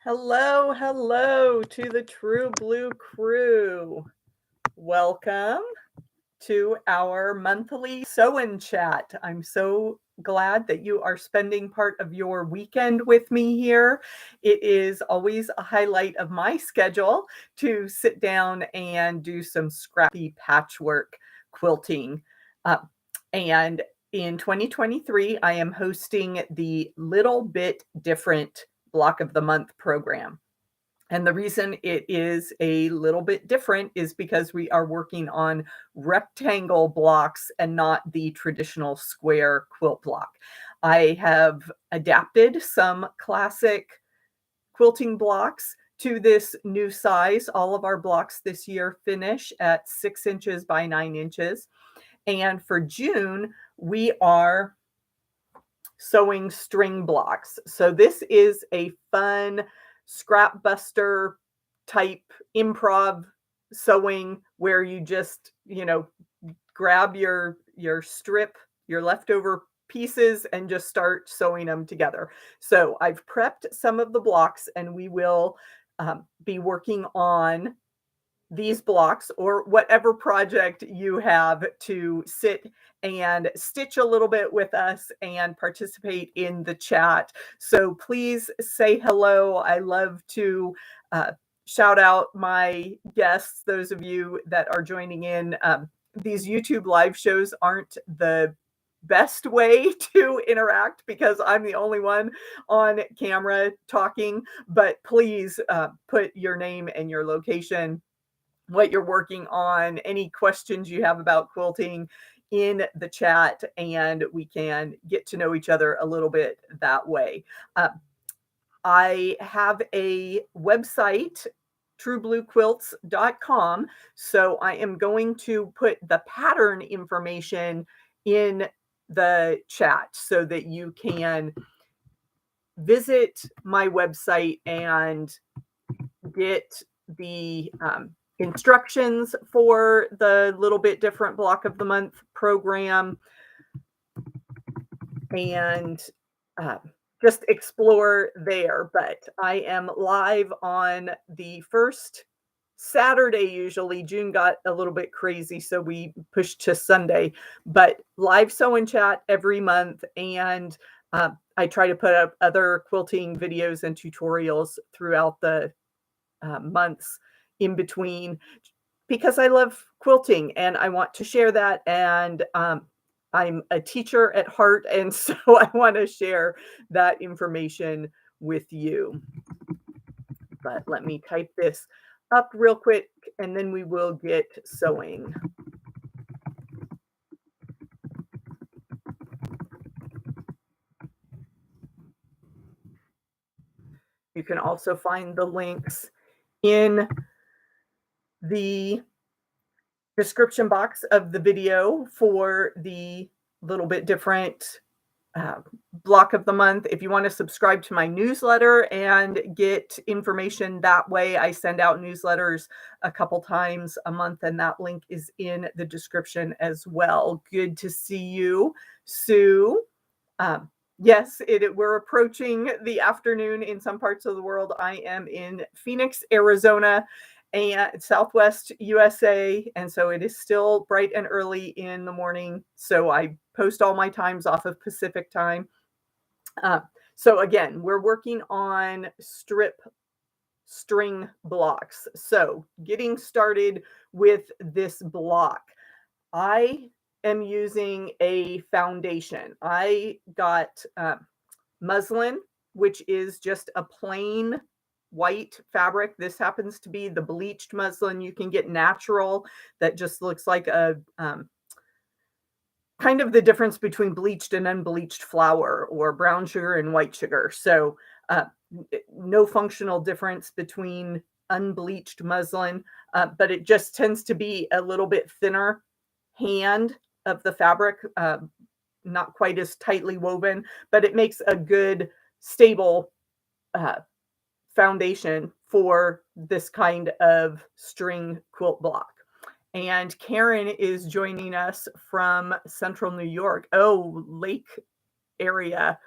Hello, hello to the True Blue crew. Welcome to our monthly sew-in chat. I'm so glad that you are spending part of your weekend with me here. It is always a highlight of my schedule to sit down and do some scrappy patchwork quilting. Uh, and in 2023, I am hosting the Little Bit Different Block of the Month program. And the reason it is a little bit different is because we are working on rectangle blocks and not the traditional square quilt block. I have adapted some classic quilting blocks to this new size. All of our blocks this year finish at 6 inches by 9 inches. And for June, we are sewing string blocks. So this is a fun scrap buster type improv sewing where you just, grab your strip, your leftover pieces and just start sewing them together. So I've prepped some of the blocks and we will be working on these blocks or whatever project you have to sit and stitch a little bit with us and participate in the chat. So please say hello. I love to shout out my guests, those of you that are joining in. These YouTube live shows aren't the best way to interact because I'm the only one on camera talking, but please put your name and your location, what you're working on, any questions you have about quilting in the chat, and we can get to know each other a little bit that way. I have a website, truebluequilts.com. So I am going to put the pattern information in the chat so that you can visit my website and get the instructions for the Little Bit Different Block of the Month program and just explore there. But I am live on the first Saturday usually. June got a little bit crazy, so we pushed to Sunday, but live sew and chat every month. And I try to put up other quilting videos and tutorials throughout the months in between because I love quilting and I want to share that. And I'm a teacher at heart, and so I want to share that information with you. But let me type this up real quick and then we will get sewing. You can also find the links in the description box of the video for the Little Bit Different block of the month. If you want to subscribe to my newsletter and get information that way, I send out newsletters a couple times a month, and that link is in the description as well. Good to see you, Sue. Yes, we're approaching the afternoon in some parts of the world. I am in Phoenix, Arizona, and Southwest USA, and so it is still bright and early in the morning. So I post all my times off of Pacific time. So again, we're working on strip string blocks. So getting started with this block, I am using a foundation. I got muslin, which is just a plain white fabric. This happens to be the bleached muslin. You can get natural that just looks like a kind of the difference between bleached and unbleached flour, or brown sugar and white sugar. So no functional difference between unbleached muslin, but it just tends to be a little bit thinner hand of the fabric, not quite as tightly woven, but it makes a good stable foundation for this kind of string quilt block. And Karen is joining us from Central New York. Oh, Lake area.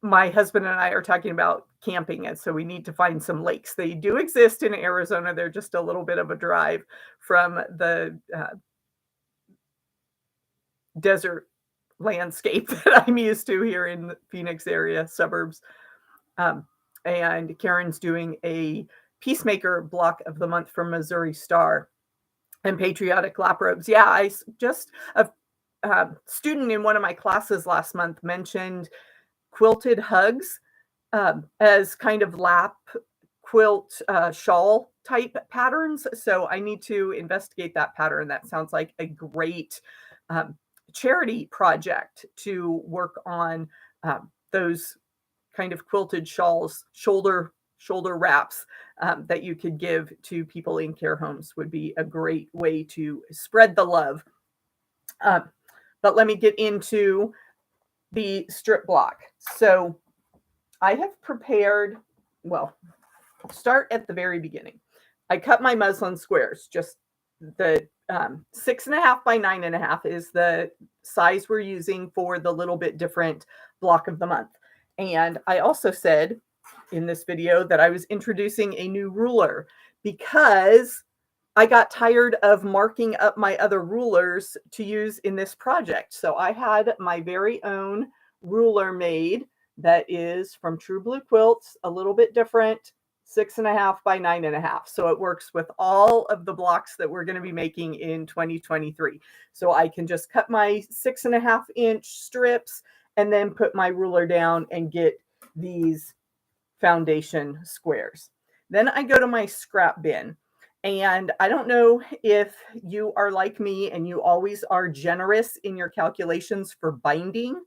my husband and I are talking about camping, and so we need to find some lakes. They do exist in Arizona. They're just a little bit of a drive from the desert landscape that I'm used to here in the Phoenix area suburbs. Um, and Karen's doing a Peacemaker block of the month from Missouri Star and patriotic lap robes. Yeah, just a student in one of my classes last month mentioned quilted hugs as kind of lap quilt shawl type patterns. So I need to investigate that pattern. That sounds like a great um, charity project to work on those kind of quilted shawls, shoulder wraps that you could give to people in care homes would be a great way to spread the love. But let me get into the strip block. So I have prepared, well, start at the very beginning. I cut my muslin squares, just the 6.5 by 9.5 is the size we're using for the little bit different block of the month. And I also said in this video that I was introducing a new ruler because I got tired of marking up my other rulers to use in this project. So I had my very own ruler made that is from True Blue Quilts, a little bit different, 6.5 by 9.5. So it works with all of the blocks that we're going to be making in 2023. So I can just cut my 6.5-inch strips and then put my ruler down and get these foundation squares. Then I go to my scrap bin. And I don't know if you are like me and you always are generous in your calculations for binding,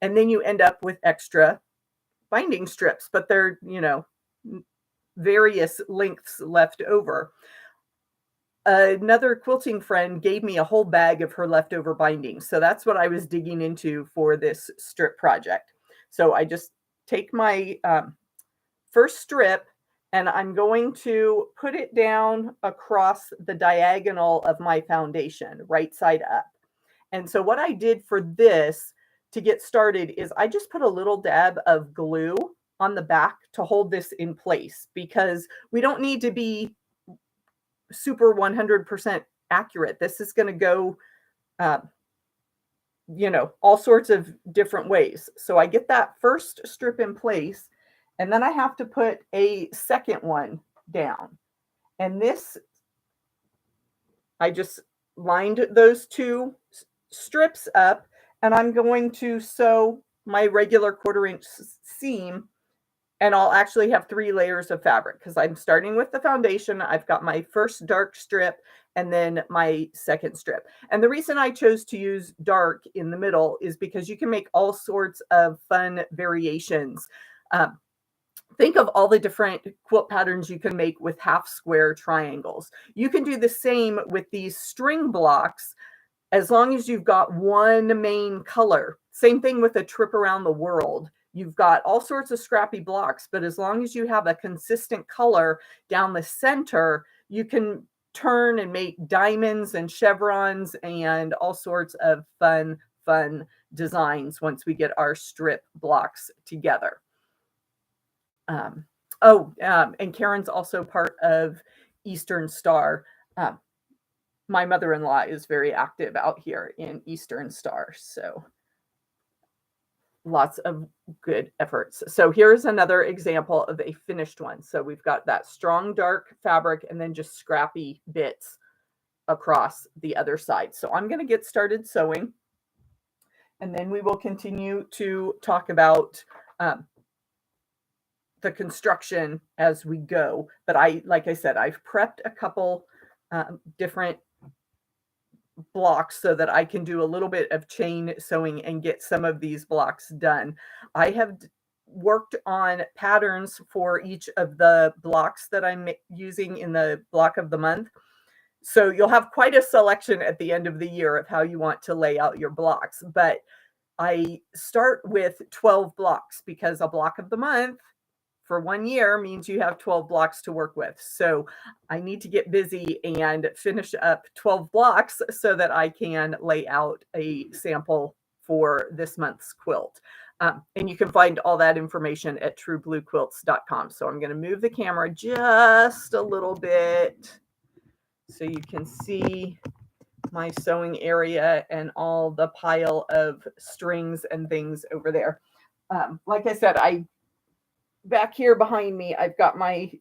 and then you end up with extra binding strips, but they're, various lengths left over. Another quilting friend gave me a whole bag of her leftover bindings. So that's what I was digging into for this strip project. So I just take my first strip and I'm going to put it down across the diagonal of my foundation, right side up. And so what I did for this to get started is I just put a little dab of glue on the back to hold this in place because we don't need to be super 100% accurate. This is going to go, all sorts of different ways. So I get that first strip in place. And then I have to put a second one down. And this, I just lined those two strips up and I'm going to sew my regular 1/4-inch seam. And I'll actually have 3 layers of fabric because I'm starting with the foundation. I've got my first dark strip and then my second strip. And the reason I chose to use dark in the middle is because you can make all sorts of fun variations. Think of all the different quilt patterns you can make with half square triangles. You can do the same with these string blocks as long as you've got one main color. Same thing with a trip around the world. You've got all sorts of scrappy blocks, but as long as you have a consistent color down the center, you can turn and make diamonds and chevrons and all sorts of fun designs once we get our strip blocks together. And Karen's also part of Eastern Star. My mother-in-law is very active out here in Eastern Star, so lots of good efforts. So here's another example of a finished one. So we've got that strong dark fabric and then just scrappy bits across the other side. So I'm going to get started sewing, and then we will continue to talk about the construction as we go. But like I said, I've prepped a couple different blocks so that I can do a little bit of chain sewing and get some of these blocks done. I have worked on patterns for each of the blocks that I'm using in the block of the month. So you'll have quite a selection at the end of the year of how you want to lay out your blocks. But I start with 12 blocks because a block of the month for 1 year means you have 12 blocks to work with. So I need to get busy and finish up 12 blocks so that I can lay out a sample for this month's quilt. And you can find all that information at truebluequilts.com. So I'm going to move the camera just a little bit so you can see my sewing area and all the pile of strings and things over there. Like I said, back here behind me, I've got my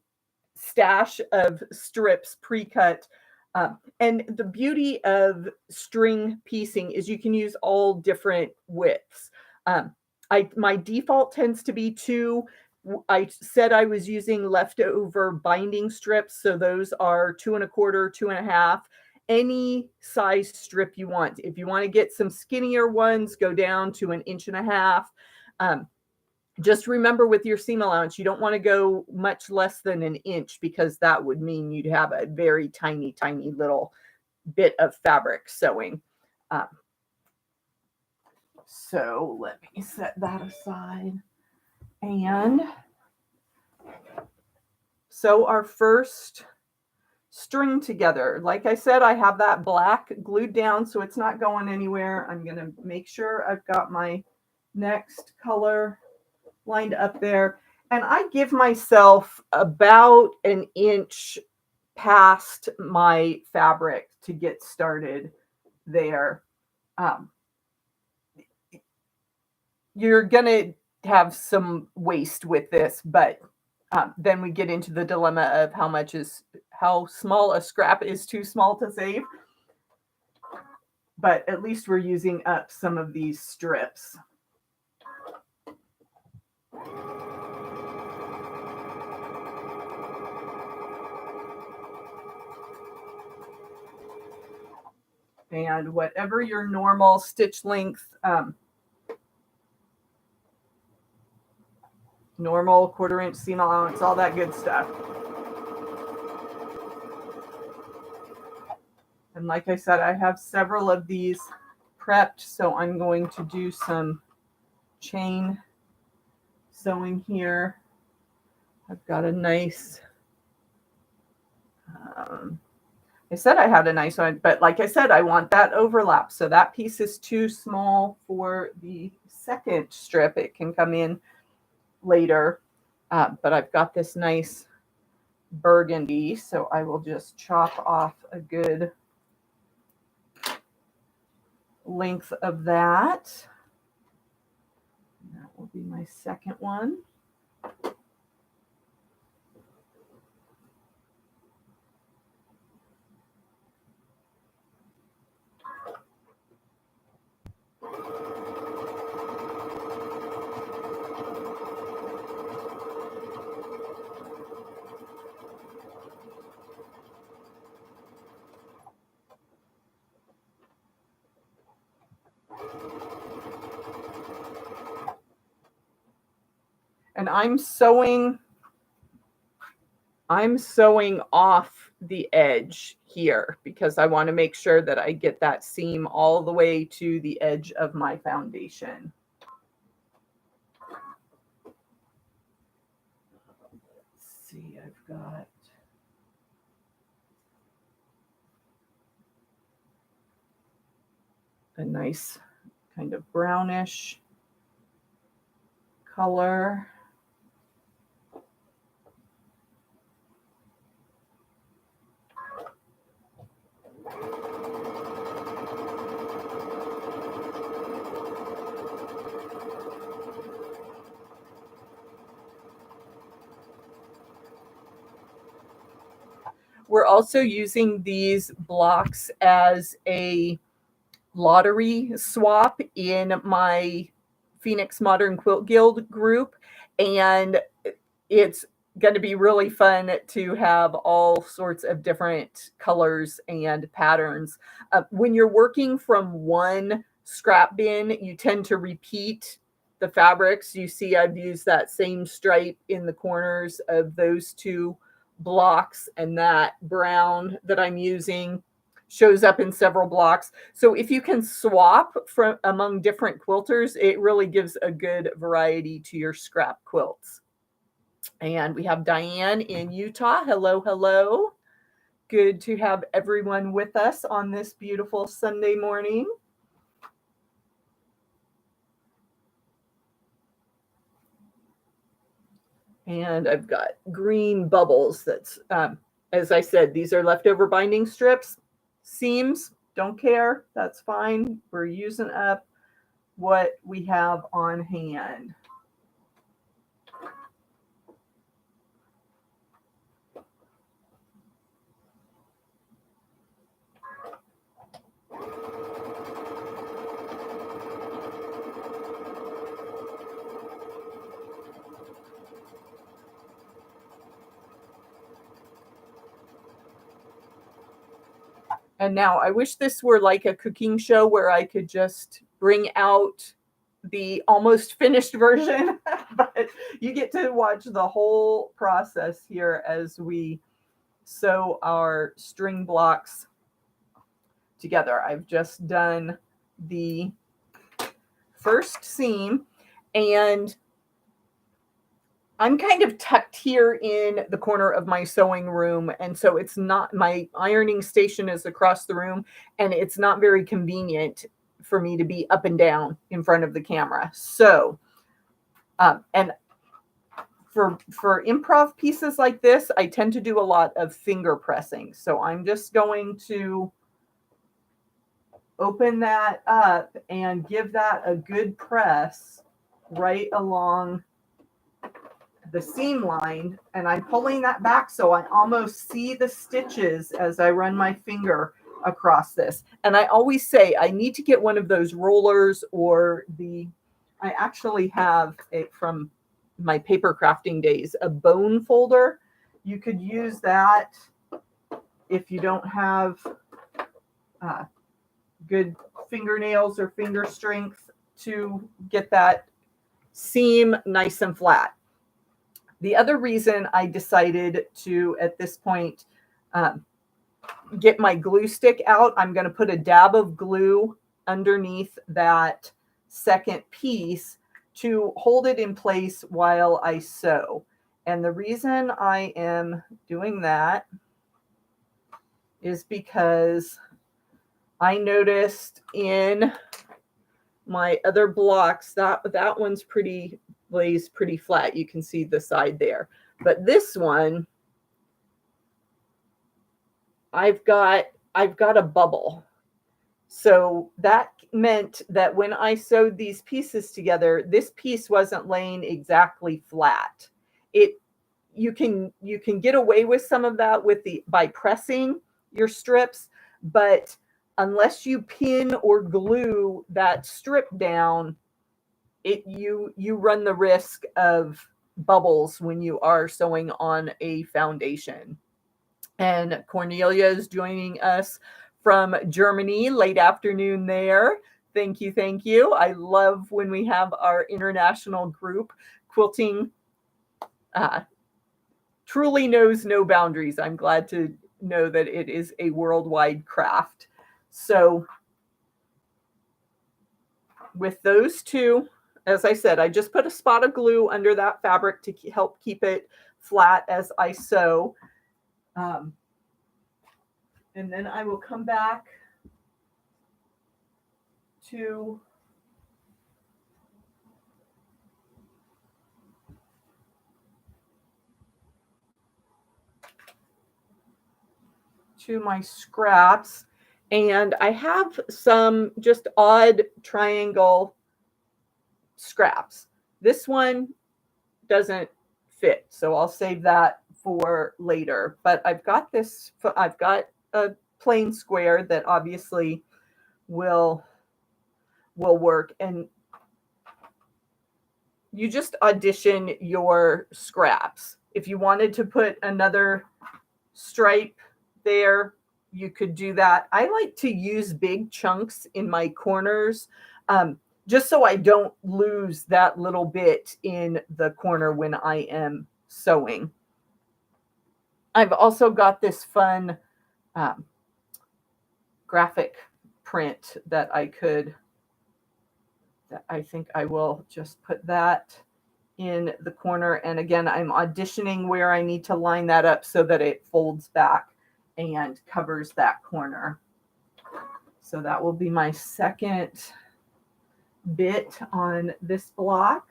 stash of strips pre-cut. And the beauty of string piecing is you can use all different widths. My default tends to be 2. I said I was using leftover binding strips, so those are 2 1/4, 2 1/2. Any size strip you want. If you want to get some skinnier ones, go down to 1.5 inches. Just remember with your seam allowance, you don't want to go much less than 1 inch because that would mean you'd have a very tiny, tiny little bit of fabric sewing. So let me set that aside and sew our first string together. Like I said, I have that black glued down so it's not going anywhere. I'm going to make sure I've got my next color lined up there. And I give myself about 1 inch past my fabric to get started there. You're going to have some waste with this, but then we get into the dilemma of how small a scrap is too small to save. But at least we're using up some of these strips. And whatever your normal stitch length, normal 1/4 inch seam allowance, all that good stuff. And like I said, I have several of these prepped, so I'm going to do some chain sewing here. I've got a nice, I said I had a nice one, but like I said, I want that overlap. So that piece is too small for the second strip. It can come in later, but I've got this nice burgundy, so I will just chop off a good length of that. That will be my second one. And I'm sewing off the edge here because I want to make sure that I get that seam all the way to the edge of my foundation. Let's see, I've got a nice kind of brownish color. We're also using these blocks as a lottery swap in my Phoenix Modern Quilt Guild group, and it's going to be really fun to have all sorts of different colors and patterns. When you're working from one scrap bin, you tend to repeat the fabrics. You see I've used that same stripe in the corners of those 2 blocks, and that brown that I'm using shows up in several blocks. So if you can swap from among different quilters, it really gives a good variety to your scrap quilts. And we have Diane in Utah. Hello, hello. Good to have everyone with us on this beautiful Sunday morning. And I've got green bubbles. That's, as I said, these are leftover binding strips. Seams, don't care. That's fine. We're using up what we have on hand. And now I wish this were like a cooking show where I could just bring out the almost finished version, but you get to watch the whole process here as we sew our string blocks together. I've just done the first seam, and I'm kind of tucked here in the corner of my sewing room. And so it's not, my ironing station is across the room, and it's not very convenient for me to be up and down in front of the camera. So, and for improv pieces like this, I tend to do a lot of finger pressing. So I'm just going to open that up and give that a good press right along the seam line, and I'm pulling that back so I almost see the stitches as I run my finger across this. And I always say I need to get one of those rollers, or I actually have it from my paper crafting days, a bone folder. You could use that if you don't have good fingernails or finger strength to get that seam nice and flat. The other reason I decided to, at this point, get my glue stick out, I'm going to put a dab of glue underneath that second piece to hold it in place while I sew. And the reason I am doing that is because I noticed in my other blocks that one's lays pretty flat. You can see the side there. But this one, I've got a bubble. So that meant that when I sewed these pieces together, this piece wasn't laying exactly flat. You can get away with some of that by pressing your strips, but unless you pin or glue that strip down, you run the risk of bubbles when you are sewing on a foundation. And Cornelia is joining us from Germany, late afternoon there. Thank you, thank you. I love when we have our international group. Quilting truly knows no boundaries. I'm glad to know that it is a worldwide craft. So with those two, as I said, I just put a spot of glue under that fabric to help keep it flat as I sew. And then I will come back to my scraps. And I have some just odd triangle scraps. This one doesn't fit, so I'll save that for later. But I've got a plain square that obviously will work. And you just audition your scraps. If you wanted to put another stripe there, you could do that. I like to use big chunks in my corners, just so I don't lose that little bit in the corner when I am sewing. I've also got this fun graphic print that I think I will just put that in the corner. And again, I'm auditioning where I need to line that up so that it folds back and covers that corner. So that will be my second bit on this block.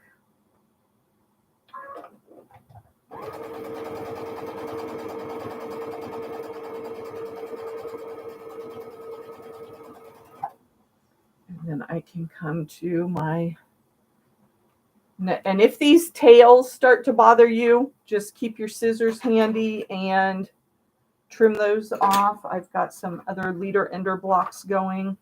And then I can come to my, and if these tails start to bother you, just keep your scissors handy and trim those off. I've got some other leader ender blocks going.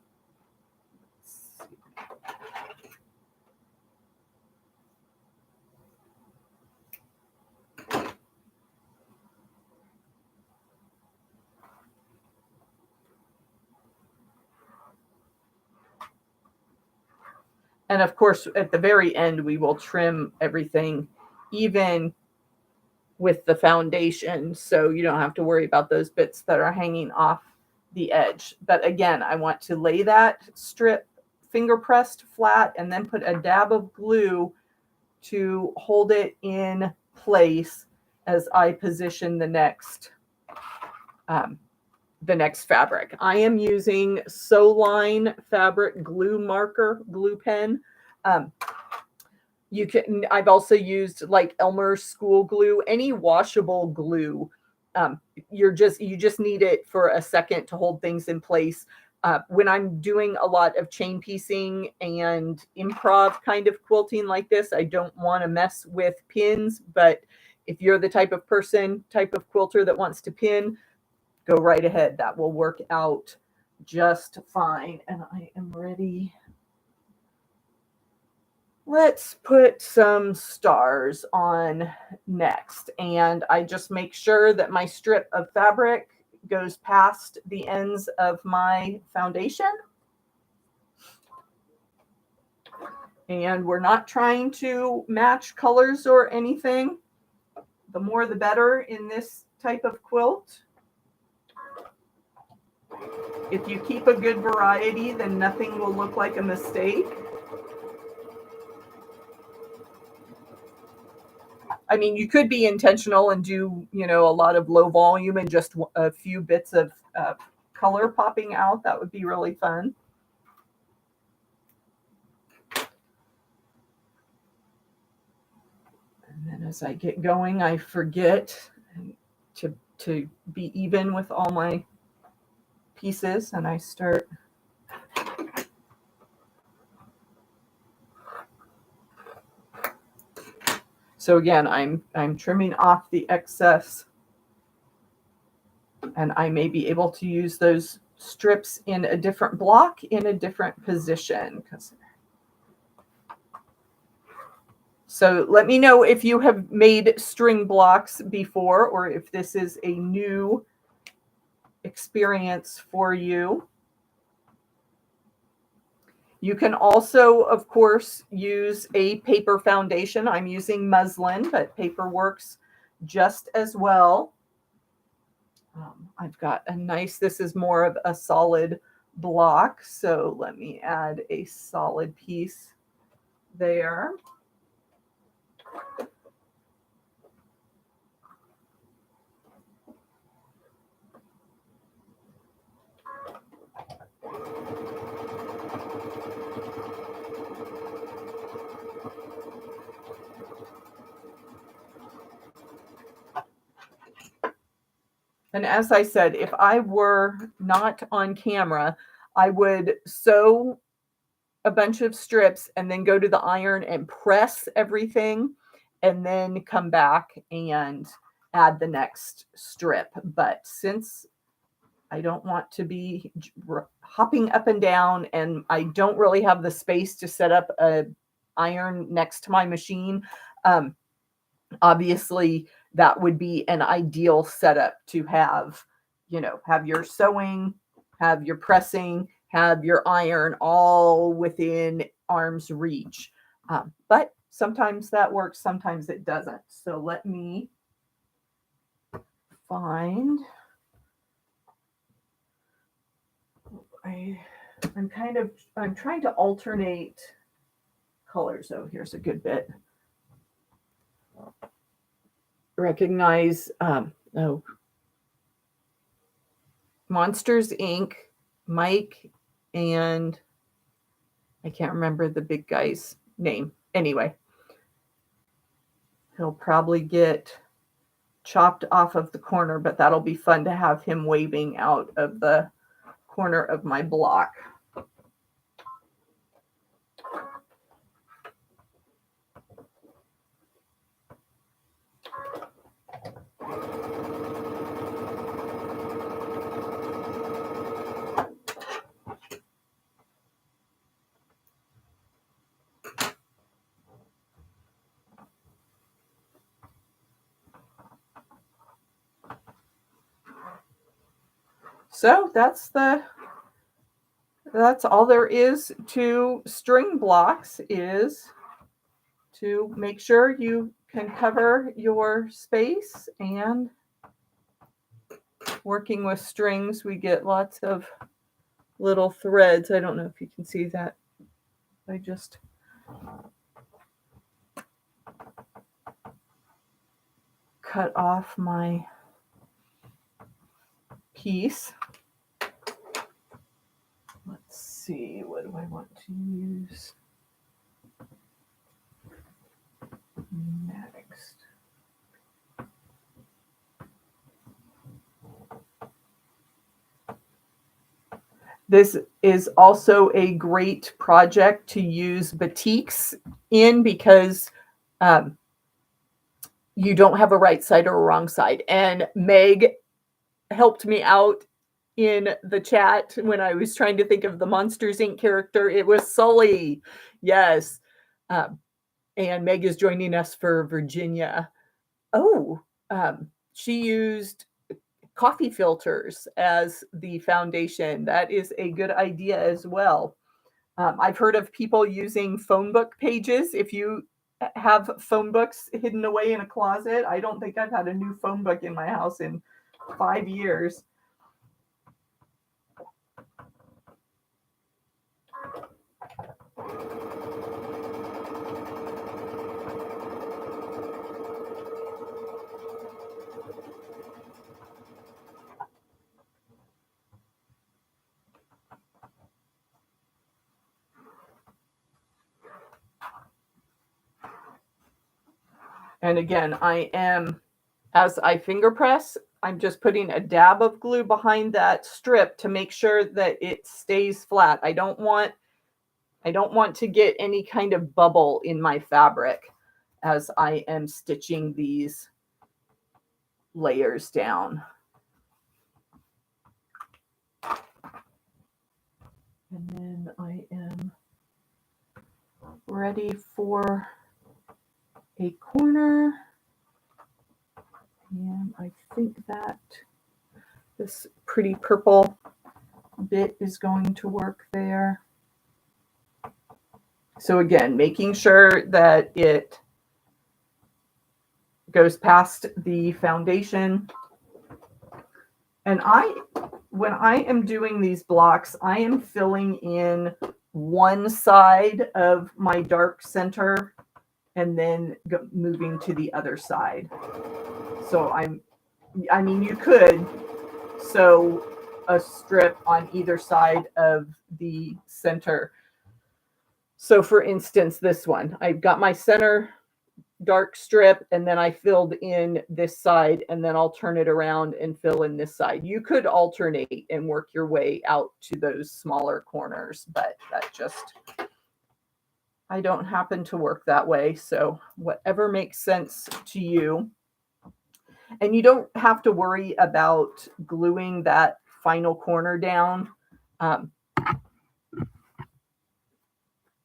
And of course, at the very end, we will trim everything even with the foundation, so you don't have to worry about those bits that are hanging off the edge. But again, I want to lay that strip finger pressed flat and then put a dab of glue to hold it in place as I position the next fabric. I am using Soline fabric glue marker, glue pen. I've also used like Elmer's school glue, any washable glue. You just need it for a second to hold things in place. When I'm doing a lot of chain piecing and improv kind of quilting like this, I don't want to mess with pins, but if you're the type of quilter that wants to pin, go right ahead. That will work out just fine. And I am ready. Let's put some stars on next. And I just make sure that my strip of fabric goes past the ends of my foundation. And we're not trying to match colors or anything. The more the better in this type of quilt. If you keep a good variety, then nothing will look like a mistake. I mean, you could be intentional and do, a lot of low volume and just a few bits of color popping out. That would be really fun. And then as I get going, I forget to be even with all my pieces, and I start so again I'm trimming off the excess, and I may be able to use those strips in a different block in a different position. So let me know if you have made string blocks before or if this is a new experience for you. You can also, of course, use a paper foundation. I'm using muslin, but paper works just as well. I've got a nice, this is more of a solid block. So let me add a solid piece there. And as I said, if I were not on camera, I would sew a bunch of strips and then go to the iron and press everything and then come back and add the next strip. But since I don't want to be hopping up and down and I don't really have the space to set up a iron next to my machine, obviously that would be an ideal setup to have, have your sewing, have your pressing, have your iron all within arm's reach. But sometimes that works, sometimes it doesn't. So let me find, I'm trying to alternate colors. Oh, here's a good bit. Recognize, Monsters Inc., Mike, and I can't remember the big guy's name. Anyway, he'll probably get chopped off of the corner, but that'll be fun to have him waving out of the corner of my block. So that's all there is to string blocks, is to make sure you can cover your space. And working with strings, we get lots of little threads. I don't know if you can see that. I just cut off my piece. Let's see, what do I want to use next? This is also a great project to use batiks in, because you don't have a right side or a wrong side. And Meg helped me out in the chat when I was trying to think of the Monsters Inc. character. It was Sully. Yes. And Meg is joining us for Virginia. Oh, she used coffee filters as the foundation. That is a good idea as well. I've heard of people using phone book pages. If you have phone books hidden away in a closet, I don't think I've had a new phone book in my house in 5 years. And again, I am, as I finger press, I'm just putting a dab of glue behind that strip to make sure that it stays flat. I don't want to get any kind of bubble in my fabric as I am stitching these layers down. And then I am ready for a corner. And I think that this pretty purple bit is going to work there. So again, making sure that it goes past the foundation. And when I am doing these blocks, I am filling in one side of my dark center and then moving to the other side. So I mean, you could sew a strip on either side of the center. So for instance, this one, I've got my center dark strip, and then I filled in this side, and then I'll turn it around and fill in this side. You could alternate and work your way out to those smaller corners, but that just, I don't happen to work that way. So whatever makes sense to you. And you don't have to worry about gluing that final corner down,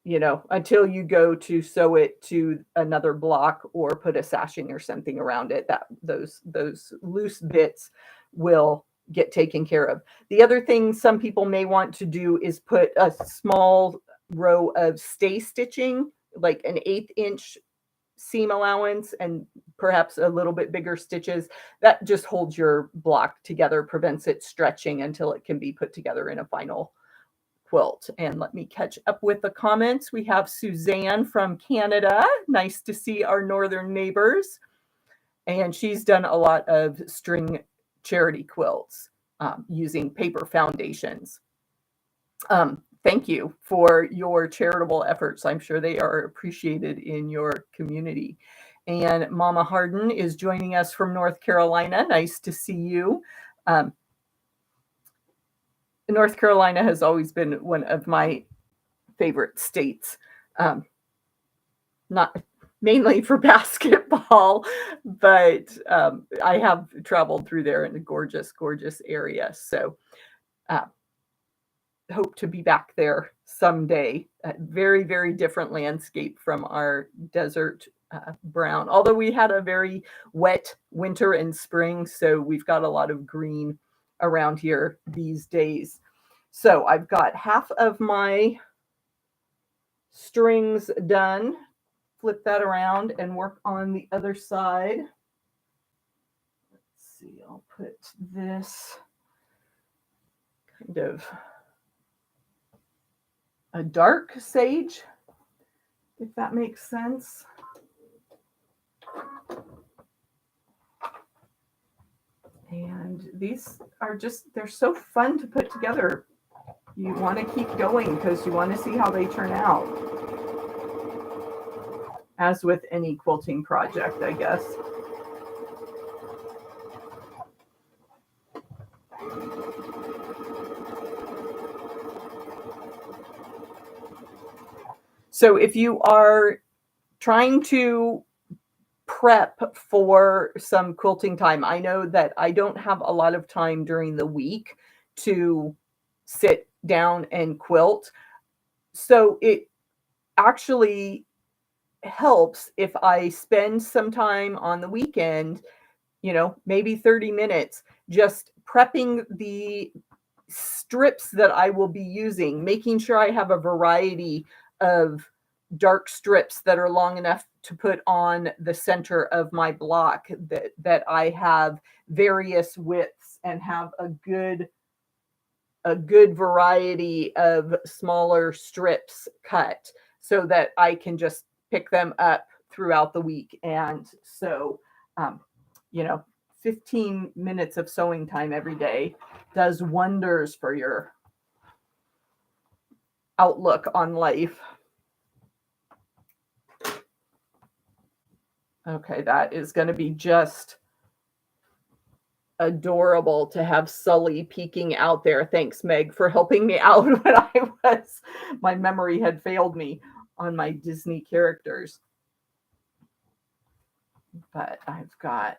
you know, until you go to sew it to another block or put a sashing or something around it. That those loose bits will get taken care of. The other thing some people may want to do is put a small row of stay stitching, like an 1/8 inch seam allowance, and perhaps a little bit bigger stitches. That just holds your block together, prevents it stretching until it can be put together in a final quilt. And let me catch up with the comments. We have Suzanne from Canada. Nice to see our northern neighbors. And she's done a lot of string charity quilts using paper foundations. Thank you for your charitable efforts. I'm sure they are appreciated in your community. And Mama Harden is joining us from North Carolina. Nice to see you. North Carolina has always been one of my favorite states. Not mainly for basketball, but I have traveled through there in a gorgeous, gorgeous area. So hope to be back there someday. Very, very different landscape from our desert brown, although we had a very wet winter and spring, so we've got a lot of green around here these days. So I've got half of my strings done. Flip that around and work on the other side. Let's see, I'll put this kind of a dark sage, if that makes sense. And these are just, they're so fun to put together. You want to keep going because you want to see how they turn out. As with any quilting project, I guess. So if you are trying to prep for some quilting time, I know that I don't have a lot of time during the week to sit down and quilt. So it actually helps if I spend some time on the weekend, maybe 30 minutes, just prepping the strips that I will be using, making sure I have a variety of dark strips that are long enough to put on the center of my block, that I have various widths and have a good variety of smaller strips cut so that I can just pick them up throughout the week. And so, 15 minutes of sewing time every day does wonders for your outlook on life. Okay, that is going to be just adorable to have Sully peeking out there. Thanks, Meg, for helping me out when my memory had failed me on my Disney characters. But I've got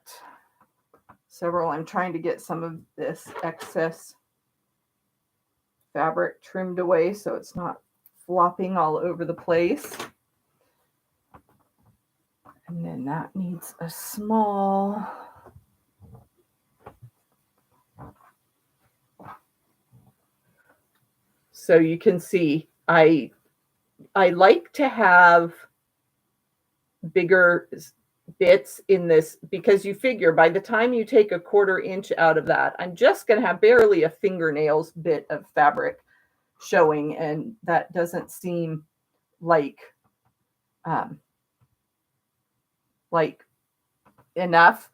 several. I'm trying to get some of this excess fabric trimmed away so it's not flopping all over the place. And then that needs a small. So you can see I like to have bigger bits in this because you figure by the time you take a 1/4 inch out of that, I'm just going to have barely a fingernail's bit of fabric showing, and that doesn't seem like enough.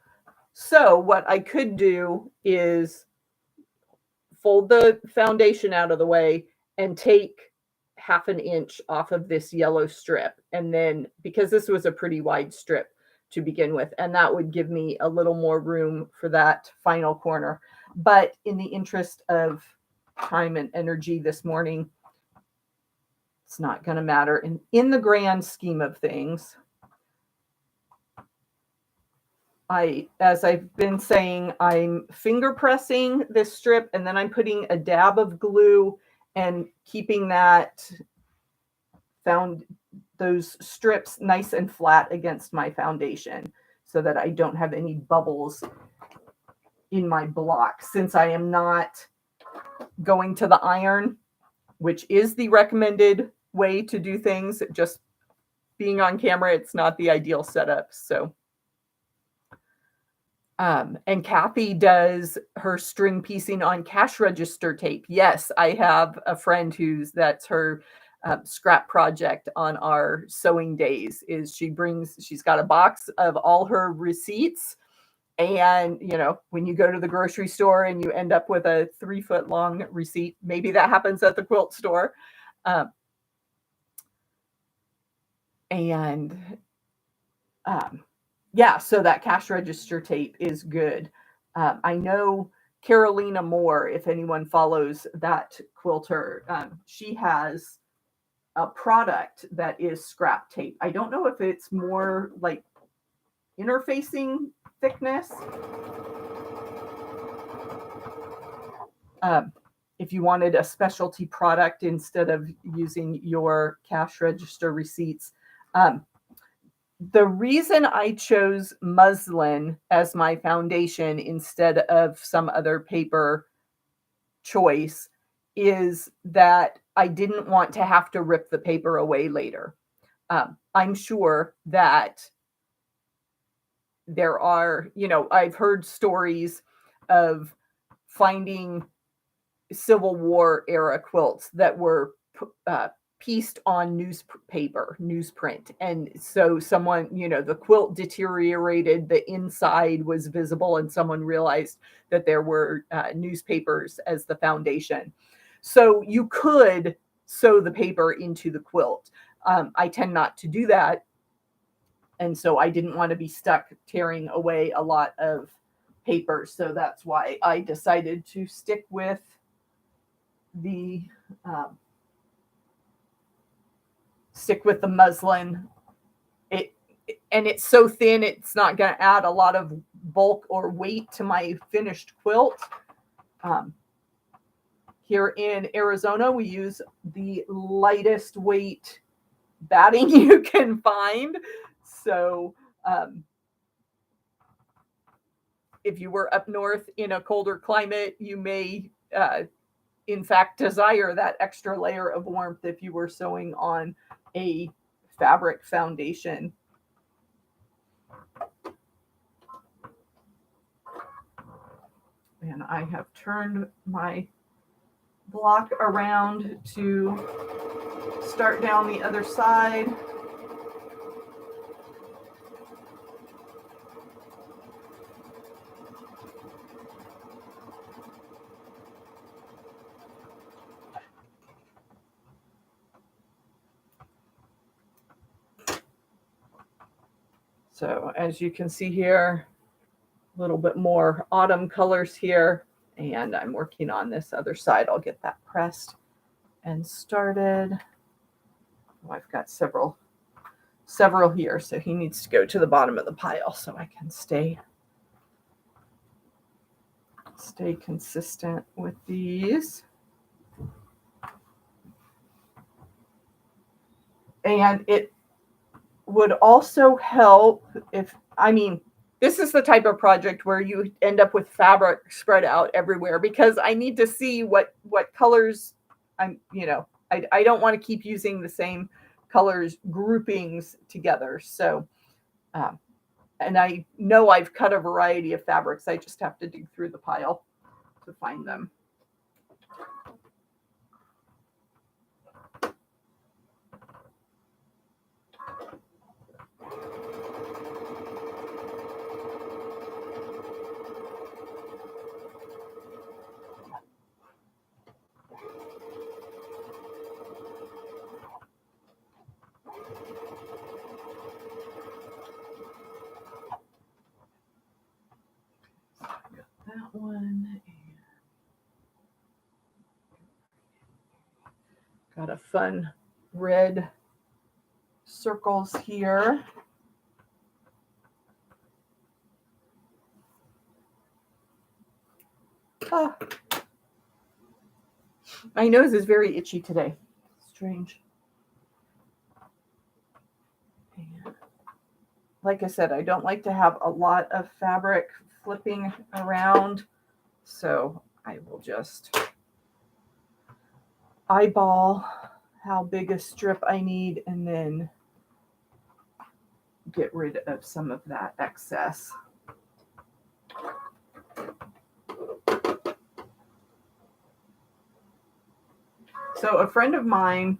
So what I could do is fold the foundation out of the way and take 1/2 inch off of this yellow strip. And then, because this was a pretty wide strip to begin with, and that would give me a little more room for that final corner. But in the interest of time and energy this morning, it's not going to matter in the grand scheme of things. As I've been saying, I'm finger pressing this strip, and then I'm putting a dab of glue and keeping those strips nice and flat against my foundation so that I don't have any bubbles in my block. Since I am not going to the iron, which is the recommended way to do things, just being on camera, it's not the ideal setup. So and Kathy does her string piecing on cash register tape. Yes, I have a friend that's her scrap project on our sewing days. Is she's got a box of all her receipts, and when you go to the grocery store and you end up with a 3-foot long receipt, maybe that happens at the quilt store, and yeah, so that cash register tape is good. I know Carolina Moore, if anyone follows that quilter, she has a product that is scrap tape. I don't know if it's more like interfacing thickness. Um, if you wanted a specialty product instead of using your cash register receipts. Um, the reason I chose muslin as my foundation instead of some other paper choice is that I didn't want to have to rip the paper away later. I'm sure that there are, I've heard stories of finding Civil War era quilts that were pieced on newspaper, newsprint. And so someone, the quilt deteriorated, the inside was visible, and someone realized that there were newspapers as the foundation. So you could sew the paper into the quilt. I tend not to do that. And so I didn't want to be stuck tearing away a lot of paper. So that's why I decided to stick with the um, muslin. It and it's so thin, it's not going to add a lot of bulk or weight to my finished quilt. Um, Here in Arizona, we use the lightest weight batting you can find. So if you were up north in a colder climate, you may in fact desire that extra layer of warmth if you were sewing on a fabric foundation. And I have turned my block around to start down the other side. So as you can see here, a little bit more autumn colors here, and I'm working on this other side. I'll get that pressed and started. Oh, I've got several here, so he needs to go to the bottom of the pile so I can stay consistent with these. And it would also help if, this is the type of project where you end up with fabric spread out everywhere, because I need to see what colors I don't want to keep using the same colors groupings together. So, and I know I've cut a variety of fabrics. I just have to dig through the pile to find them. That one. Got a fun red circles here. Ah. My nose is very itchy today. Strange. And like I said, I don't like to have a lot of fabric flipping around, so I will just eyeball how big a strip I need and then get rid of some of that excess. So a friend of mine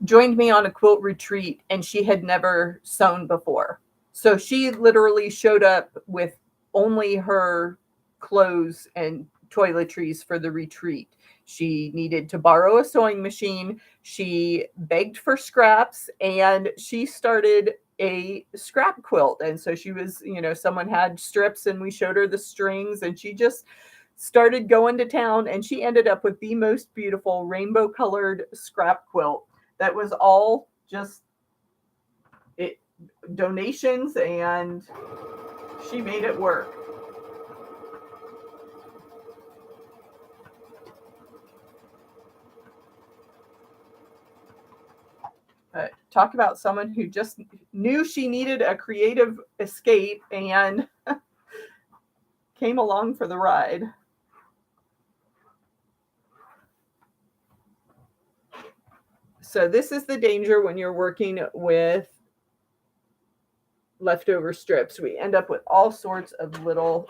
joined me on a quilt retreat, and she had never sewn before. So she literally showed up with only her clothes and toiletries for the retreat. She needed to borrow a sewing machine. She begged for scraps, and she started a scrap quilt. And so she was, someone had strips and we showed her the strings, and she just started going to town, and she ended up with the most beautiful rainbow colored scrap quilt that was all just donations, and she made it work. Talk about someone who just knew she needed a creative escape and came along for the ride. So this is the danger when you're working with leftover strips. We end up with all sorts of little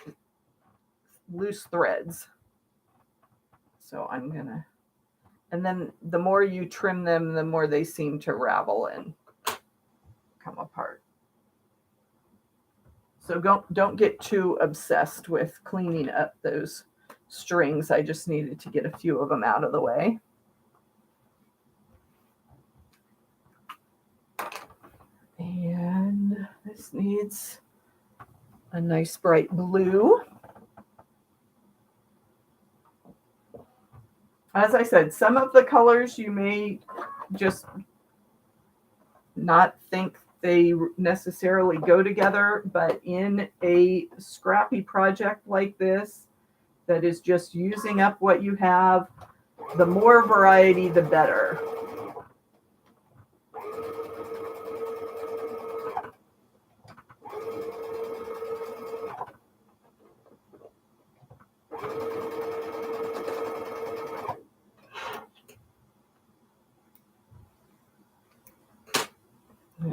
loose threads. So I'm gonna, and then the more you trim them, the more they seem to ravel and come apart. So don't get too obsessed with cleaning up those strings. I just needed to get a few of them out of the way. And this needs a nice bright blue. As I said, some of the colors you may just not think they necessarily go together, but in a scrappy project like this that is just using up what you have, the more variety, the better.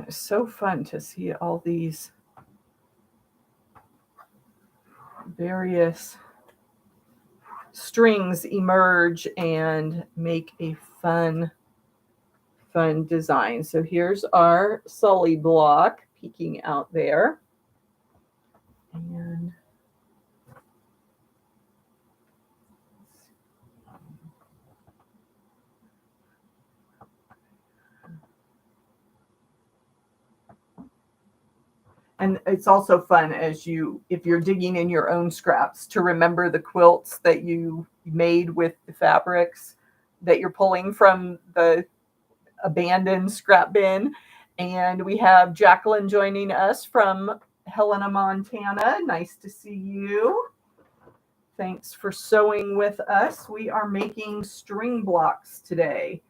It's so fun to see all these various strings emerge and make a fun design. So here's our Sully block peeking out there. And it's also fun if you're digging in your own scraps, to remember the quilts that you made with the fabrics that you're pulling from the abandoned scrap bin. And we have Jacqueline joining us from Helena, Montana. Nice to see you. Thanks for sewing with us. We are making string blocks today.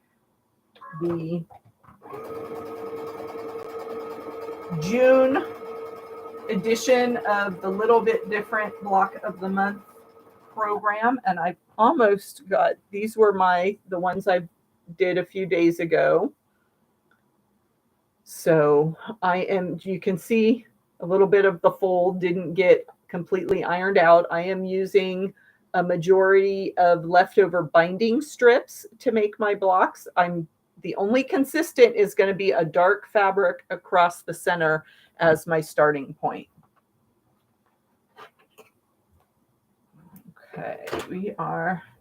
The June edition of the Little Bit Different Block of the Month program, and I almost got, these were the ones I did a few days ago. So you can see a little bit of the fold didn't get completely ironed out. I am using a majority of leftover binding strips to make my blocks. The only consistent is going to be a dark fabric across the center as my starting point. Okay,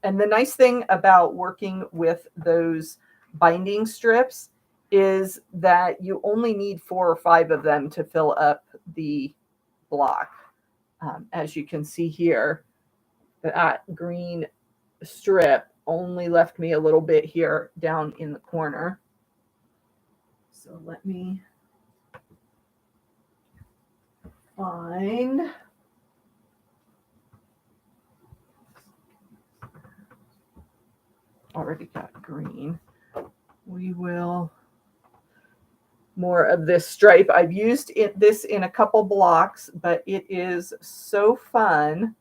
and the nice thing about working with those binding strips is that you only need 4 or 5 of them to fill up the block. As you can see here, that green strip only left me a little bit here down in the corner. So let me find already got green. We will more of this stripe. I've used this in a couple blocks, but it is so fun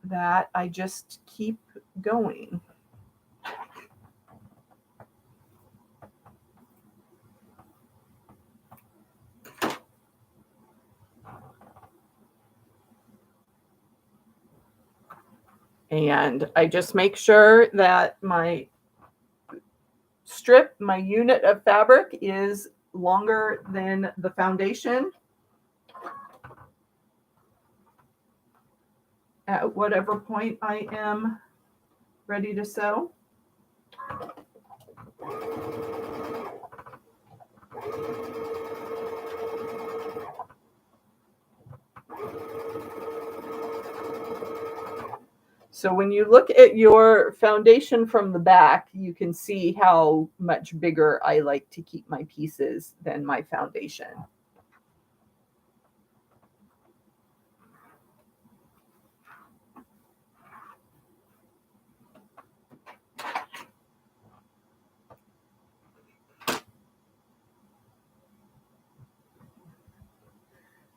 that I just keep going. And I just make sure that my unit of fabric is longer than the foundation at whatever point I am ready to sew. So when you look at your foundation from the back, you can see how much bigger I like to keep my pieces than my foundation.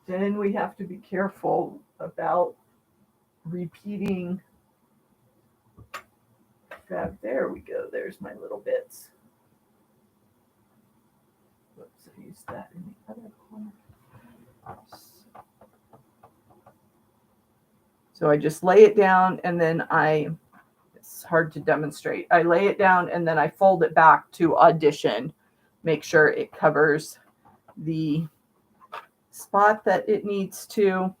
Then we have to be careful about repeating. There we go. There's my little bits. Whoops, I used that in the other corner. So I just lay it down and then it's hard to demonstrate. I lay it down and then I fold it back to audition. Make sure it covers the spot that it needs to.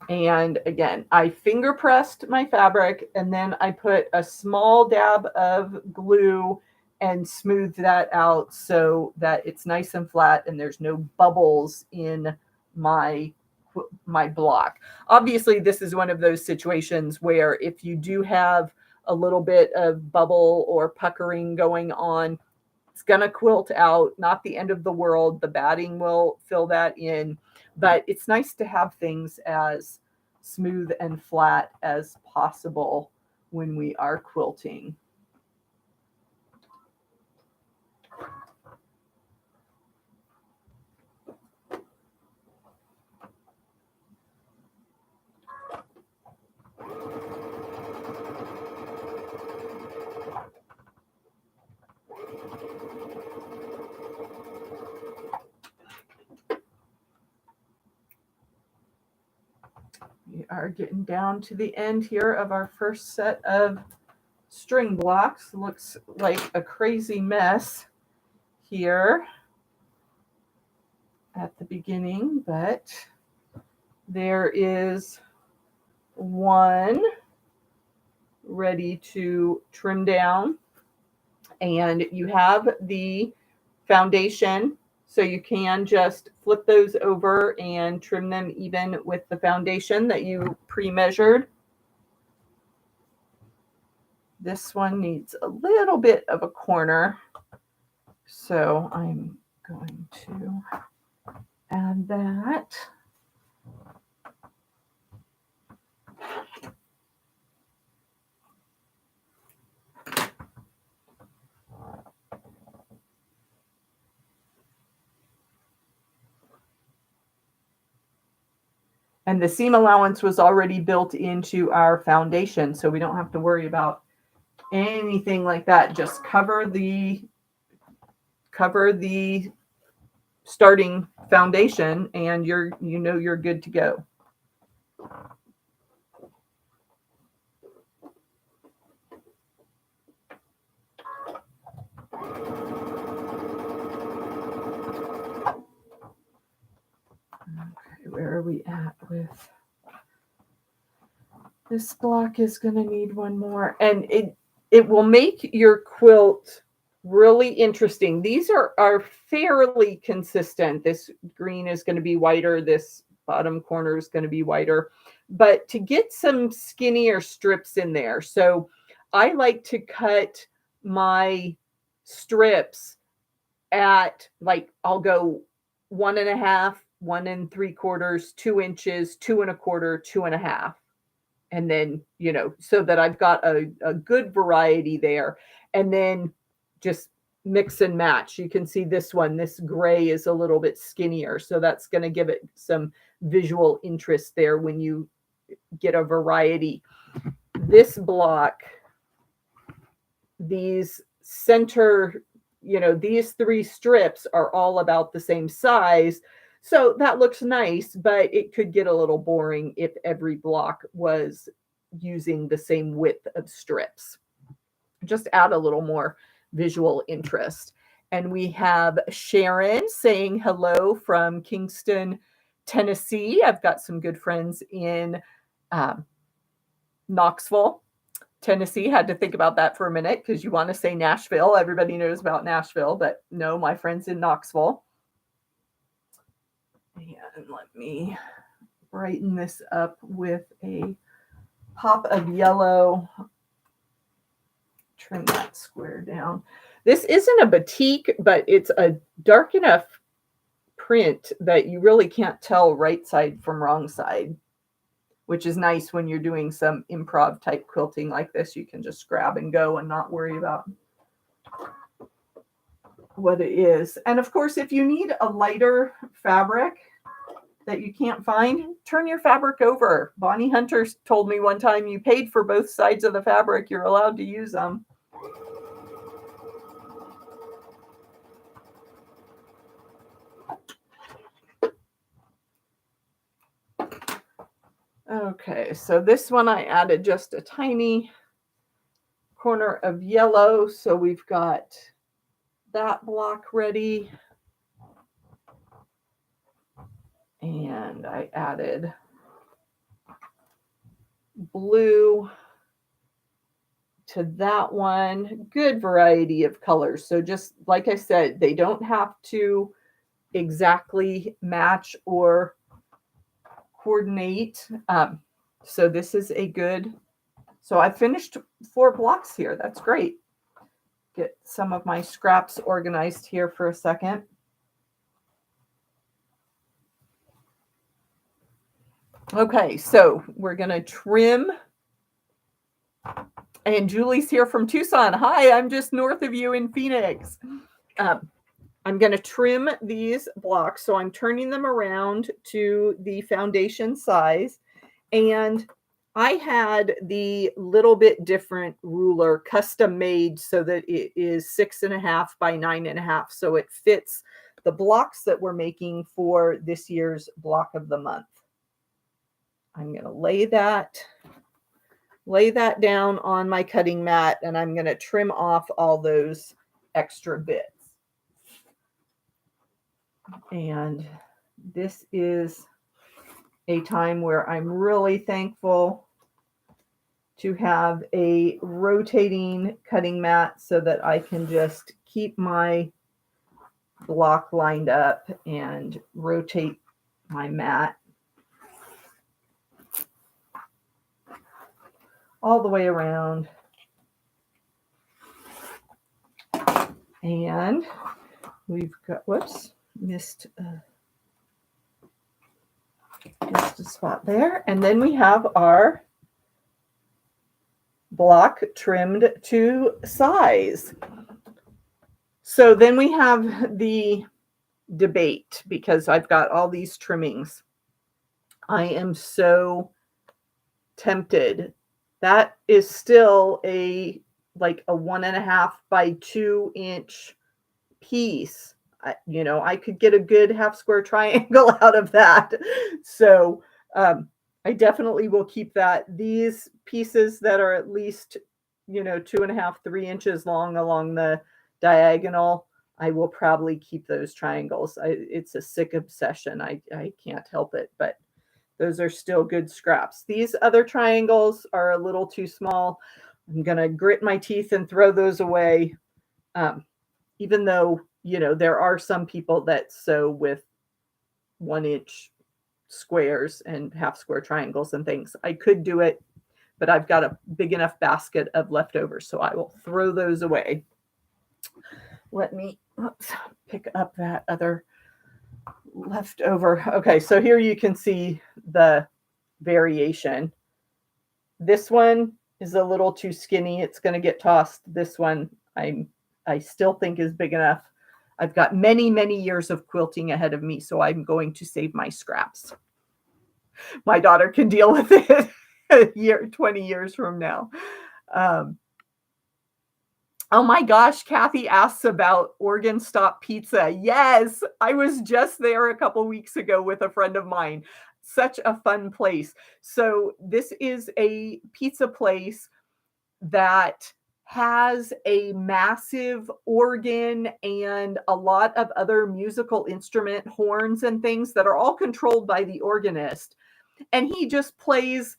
And again, I finger pressed my fabric and then I put a small dab of glue and smooth that out so that it's nice and flat and there's no bubbles in my block. Obviously, this is one of those situations where if you do have a little bit of bubble or puckering going on, it's going to quilt out, not the end of the world. The batting will fill that in, but it's nice to have things as smooth and flat as possible when we are quilting. We are getting down to the end here of our first set of string blocks. Looks like a crazy mess here at the beginning, but there is one ready to trim down, and you have the foundation, so you can just flip those over and trim them even with the foundation that you pre-measured. This one needs a little bit of a corner, so I'm going to add that. And the seam allowance was already built into our foundation, so we don't have to worry about anything like that. Just cover the starting foundation and you're good to go. Okay, where are we at with this block? Is going to need one more, and it will make your quilt really interesting. These are fairly consistent. This green is going to be whiter, this bottom corner is going to be whiter, but to get some skinnier strips in there, so I like to cut my strips at, like, I'll go 1.5, 1 3/4, 2 inches, 2 1/4, 2 1/2. And then, so that I've got a good variety there. And then just mix and match. You can see this gray is a little bit skinnier. So that's going to give it some visual interest there when you get a variety. This block, these center, these 3 strips are all about the same size. So that looks nice, but it could get a little boring if every block was using the same width of strips. Just add a little more visual interest. And we have Sharon saying hello from Kingston, Tennessee. I've got some good friends in Knoxville, Tennessee. Had to think about that for a minute because you want to say Nashville. Everybody knows about Nashville, but no, my friend's in Knoxville. And let me brighten this up with a pop of yellow. Trim that square down. This isn't a batik, but it's a dark enough print that you really can't tell right side from wrong side, which is nice when you're doing some improv type quilting like this. You can just grab and go and not worry about what it is. And of course, if you need a lighter fabric that you can't find, turn your fabric over. Bonnie Hunter told me one time, you paid for both sides of the fabric, you're allowed to use them. Okay, so this one I added just a tiny corner of yellow. So we've got that block ready. And I added blue to that one. Good variety of colors. So just like I said, they don't have to exactly match or coordinate. So this is a good, so I finished 4 blocks here. That's great. Get some of my scraps organized here for a second. Okay, so we're going to trim. And Julie's here from Tucson. Hi, I'm just north of you in Phoenix. I'm going to trim these blocks. So I'm turning them around to the foundation size. And I had the little bit different ruler custom made so that it is 6.5 by 9.5. So it fits the blocks that we're making for this year's block of the month. I'm going to lay that down on my cutting mat, and I'm going to trim off all those extra bits. And this is a time where I'm really thankful to have a rotating cutting mat so that I can just keep my block lined up and rotate my mat all the way around. And we've got, whoops, missed just a spot there. And then we have our block trimmed to size. So then we have the debate because I've got all these trimmings. I am so tempted. That is still like a 1.5 by 2 inch piece. I could get a good half square triangle out of that. So I definitely will keep that. These pieces that are at least, 2.5, 3 inches long along the diagonal, I will probably keep those triangles. It's a sick obsession. I can't help it, but those are still good scraps. These other triangles are a little too small. I'm going to grit my teeth and throw those away. Even though, there are some people that sew with 1 inch squares and half square triangles and things. I could do it, but I've got a big enough basket of leftovers, so I will throw those away. Let me pick up that other leftover. Okay, so here you can see the variation. This one is a little too skinny. It's going to get tossed. This one I still think is big enough. I've got many, many years of quilting ahead of me, so I'm going to save my scraps. My daughter can deal with it 20 years from now. Oh my gosh, Kathy asks about Oregon Stop Pizza. Yes, I was just there a couple weeks ago with a friend of mine. Such a fun place. So this is a pizza place that has a massive organ and a lot of other musical instrument horns and things that are all controlled by the organist. And he just plays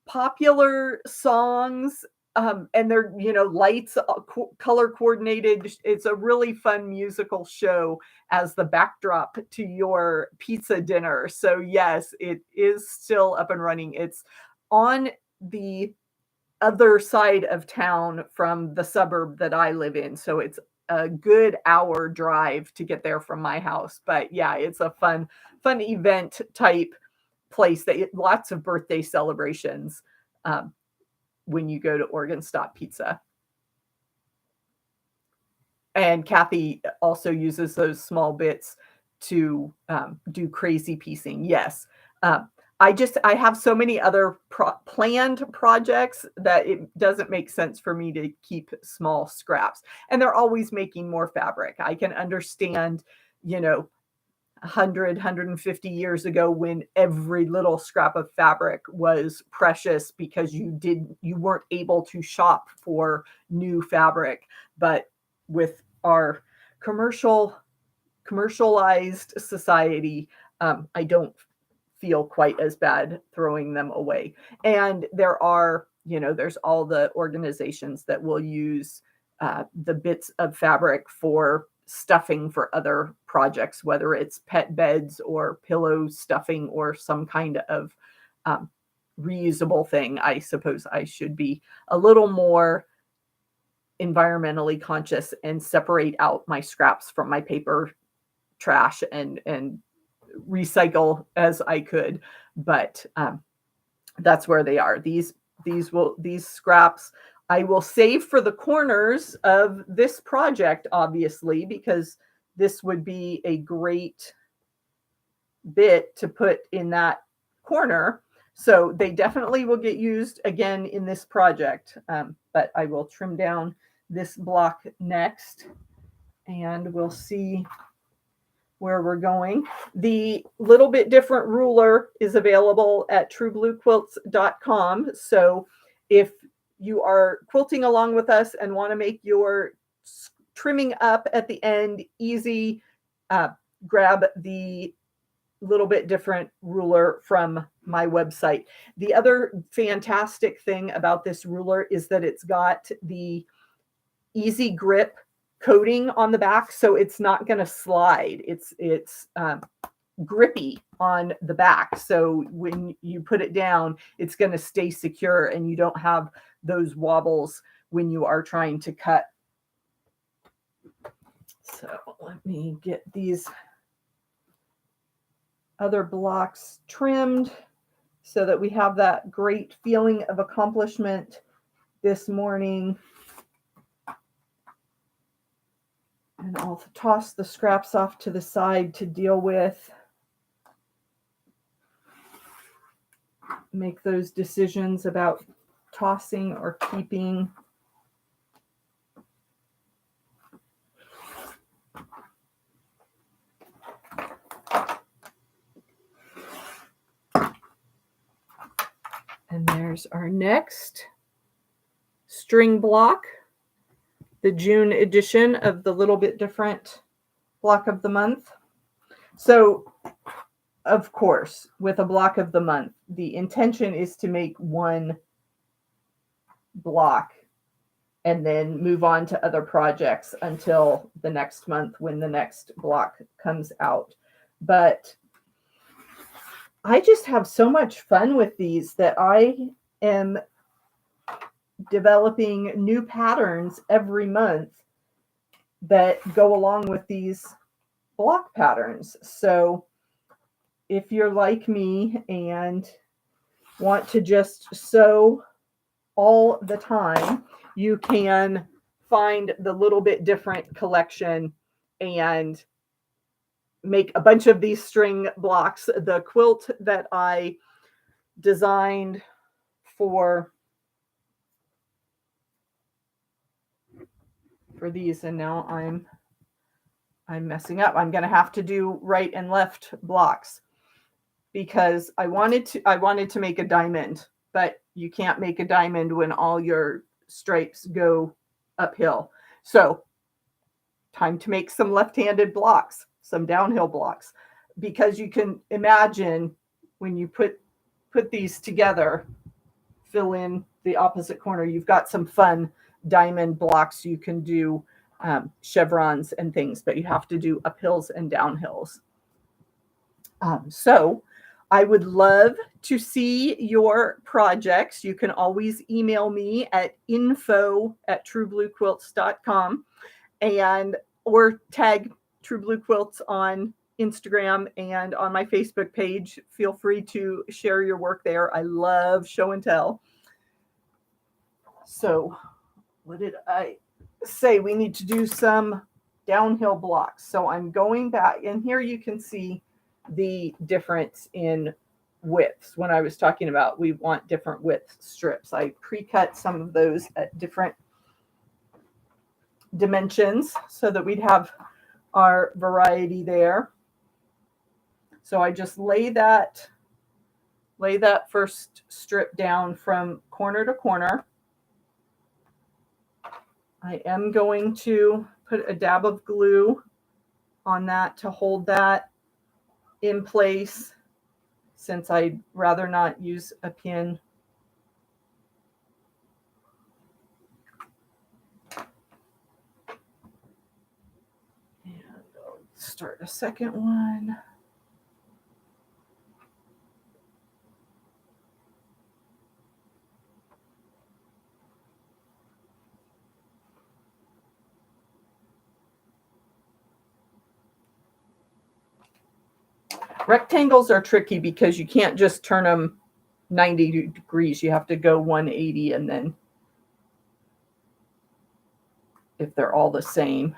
popular songs, and they're, lights, color coordinated. It's a really fun musical show as the backdrop to your pizza dinner. So yes, it is still up and running. It's on the other side of town from the suburb that I live in. So it's a good hour drive to get there from my house. But yeah, it's a fun event type place that lots of birthday celebrations when you go to Oregon Stop Pizza. And Kathy also uses those small bits to do crazy piecing. Yes. I have so many other planned projects that it doesn't make sense for me to keep small scraps. And they're always making more fabric. I can understand, 100, 150 years ago when every little scrap of fabric was precious because you weren't able to shop for new fabric. But with our commercialized society, I don't feel quite as bad throwing them away. And there's all the organizations that will use the bits of fabric for stuffing for other projects, whether it's pet beds or pillow stuffing or some kind of reusable thing. I suppose I should be a little more environmentally conscious and separate out my scraps from my paper trash and recycle as I could. But that's where they are. These scraps I will save for the corners of this project, obviously, because this would be a great bit to put in that corner. So they definitely will get used again in this project. But I will trim down this block next, and we'll see where we're going. The little bit different ruler is available at truebluequilts.com. So if you are quilting along with us and want to make your trimming up at the end easy, grab the little bit different ruler from my website. The other fantastic thing about this ruler is that it's got the easy grip coating on the back, so it's not going to slide. It's grippy on the back, so when you put it down, it's going to stay secure, and you don't have those wobbles when you are trying to cut. So let me get these other blocks trimmed so that we have that great feeling of accomplishment this morning. And I'll toss the scraps off to the side to deal with. Make those decisions about tossing or keeping. And there's our next string block, the June edition of the little bit different block of the month. So, of course, with a block of the month, the intention is to make one block and then move on to other projects until the next month when the next block comes out. But I just have so much fun with these that I am developing new patterns every month that go along with these block patterns. So if you're like me and want to just sew all the time, you can find the little bit different collection and make a bunch of these string blocks. The quilt that I designed for these, and now I'm messing up. I'm going to have to do right and left blocks because I wanted to make a diamond, but you can't make a diamond when all your stripes go uphill. So time to make some left-handed blocks, some downhill blocks, because you can imagine when you put these together, fill in the opposite corner, you've got some fun diamond blocks. You can do chevrons and things, but you have to do uphills and downhills. So I would love to see your projects. You can always email me at info@truebluequilts.com and or tag True Blue Quilts on Instagram and on my Facebook page. Feel free to share your work there. I love show and tell. So what did I say? We need to do some downhill blocks. So I'm going back, and here you can see the difference in widths. When I was talking about we want different width strips, I pre-cut some of those at different dimensions so that we'd have our variety there. So I just lay that first strip down from corner to corner. I am going to put a dab of glue on that to hold that in place, since I'd rather not use a pin. And I'll start a second one. Rectangles are tricky because you can't just turn them 90 degrees. You have to go 180, and then if they're all the same.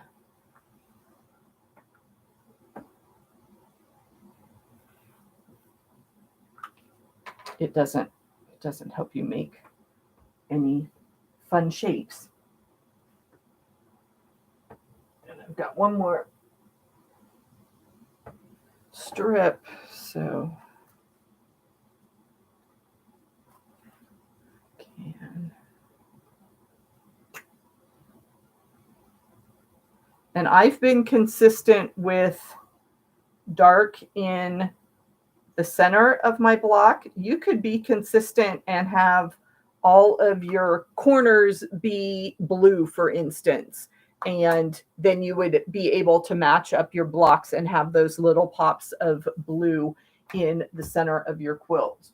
It doesn't help you make any fun shapes. And I've got one more strip, so and I've been consistent with dark in the center of my block. You could be consistent and have all of your corners be blue, for instance, and then you would be able to match up your blocks and have those little pops of blue in the center of your quilt.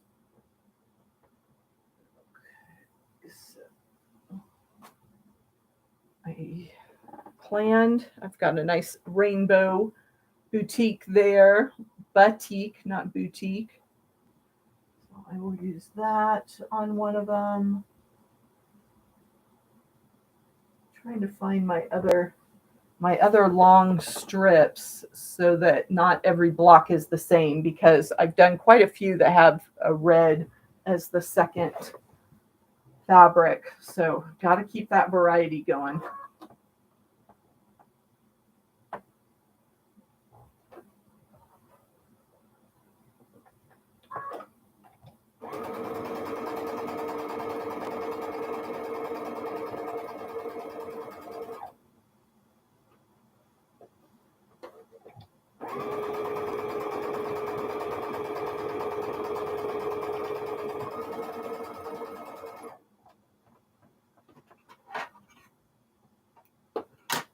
I've got a nice rainbow boutique there. Batik, not boutique. So I will use that on one of them. Trying to find my other long strips so that not every block is the same, because I've done quite a few that have a red as the second fabric. So got to keep that variety going.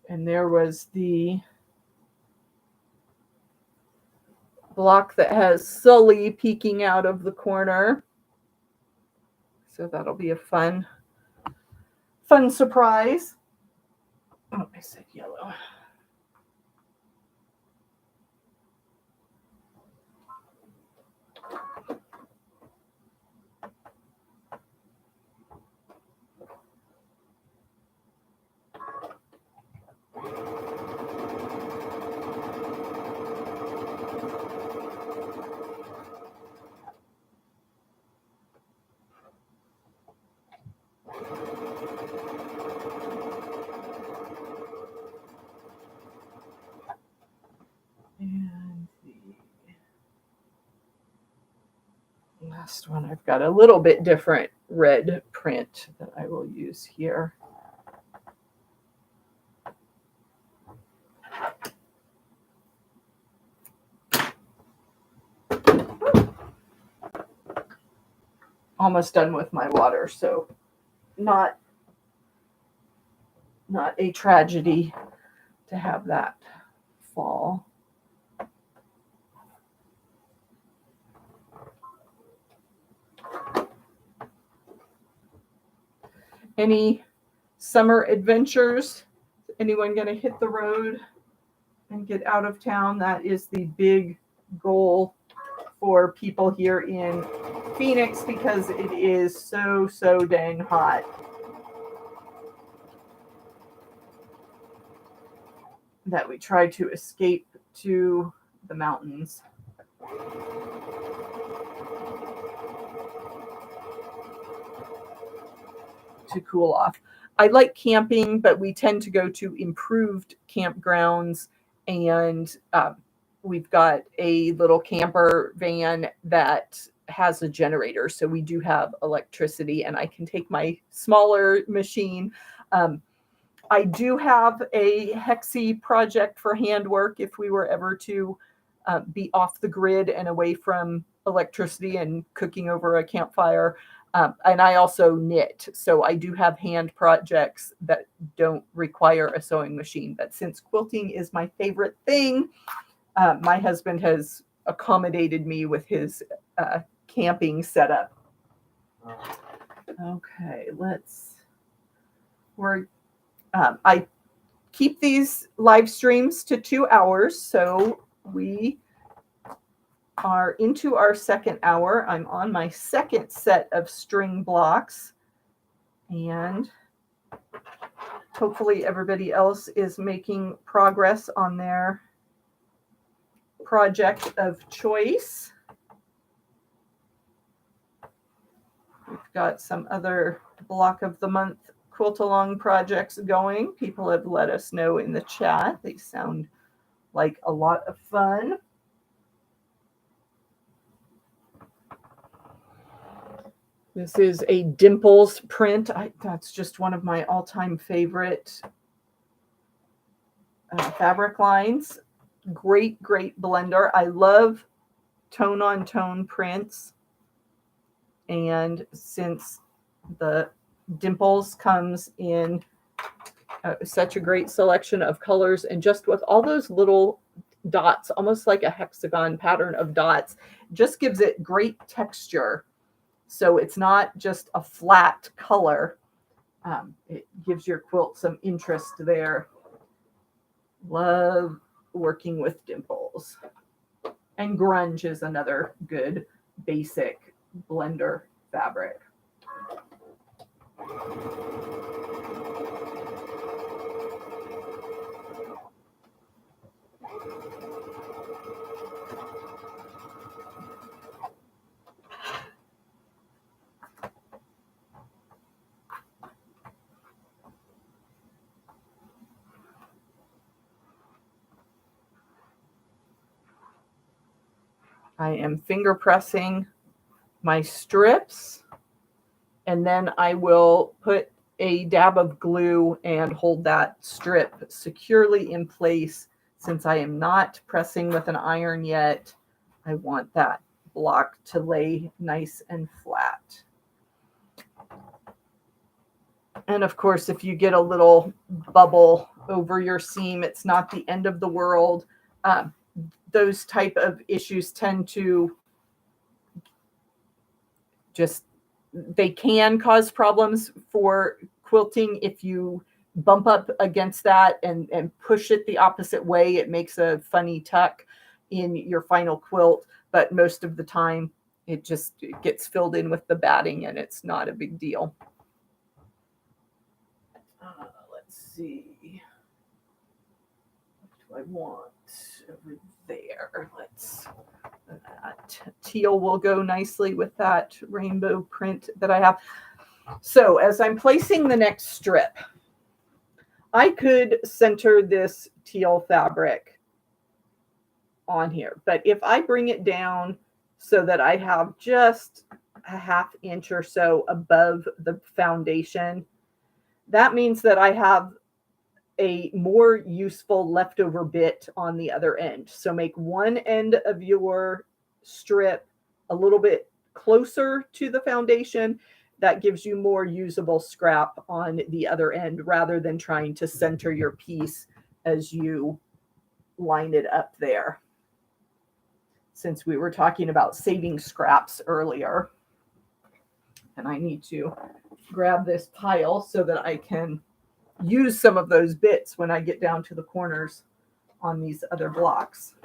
And there was the block that has Sully peeking out of the corner. So that'll be a fun surprise. Oh, I said yellow. And the last one, I've got a little bit different red print that I will use here. almost done with my water, so not a tragedy to have that fall. Any summer adventures? Anyone going to hit the road and get out of town? That is the big goal for people here in Phoenix because it is so dang hot. That we try to escape to the mountains. To cool off. I like camping, but we tend to go to improved campgrounds, and we've got a little camper van that has a generator, so we do have electricity, and I can take my smaller machine. I do have a hexy project for handwork if we were ever to be off the grid and away from electricity and cooking over a campfire. And I also knit. So I do have hand projects that don't require a sewing machine. But since quilting is my favorite thing, my husband has accommodated me with his camping setup. Okay, I keep these live streams to 2 hours. So we are into our second hour. I'm on my second set of string blocks, and hopefully everybody else is making progress on their project of choice. We've got some other block of the month quilt along projects going. People have let us know in the chat. They sound like a lot of fun. This is a Dimples print. That's just one of my all-time favorite fabric lines. Great blender. I love tone-on-tone prints. And since the Dimples comes in such a great selection of colors, and just with all those little dots, almost like a hexagon pattern of dots, just gives it great texture. So it's not just a flat color. It gives your quilt some interest there. Love working with Dimples. And grunge is another good basic blender fabric. I am finger pressing my strips, and then I will put a dab of glue and hold that strip securely in place. Since I am not pressing with an iron yet, I want that block to lay nice and flat. And of course, if you get a little bubble over your seam, it's not the end of the world. Those type of issues tend to they can cause problems for quilting. If you bump up against that and push it the opposite way, it makes a funny tuck in your final quilt. But most of the time, it just gets filled in with the batting, and it's not a big deal. Let's see. What do I want over there? That teal will go nicely with that rainbow print that I have. So as I'm placing the next strip, I could center this teal fabric on here, but if I bring it down so that I have just a ½ inch or so above the foundation, that means that I have a more useful leftover bit on the other end. So make one end of your strip a little bit closer to the foundation, that gives you more usable scrap on the other end rather than trying to center your piece as you line it up there. Since we were talking about saving scraps earlier. And I need to grab this pile so that I can use some of those bits when I get down to the corners on these other blocks.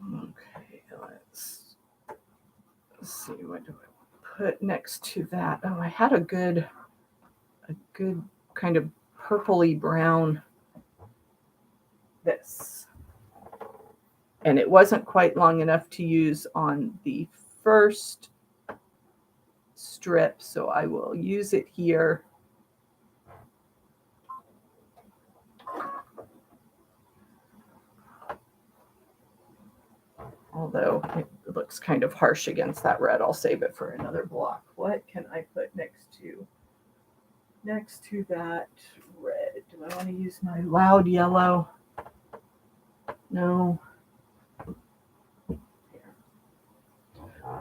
Okay, let's see, what do I put next to that? Oh, I had a good kind of purpley brown this. And it wasn't quite long enough to use on the first strip, so I will use it here. Although it looks kind of harsh against that red, I'll save it for another block. What can I put next to that red? Do I want to use my loud yellow? No. Here.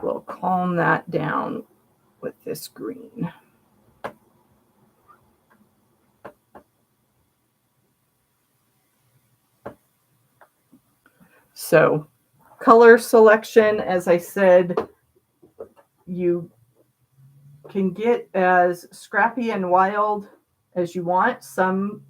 We'll calm that down with this green. So color selection, as I said, you can get as scrappy and wild as you want. Some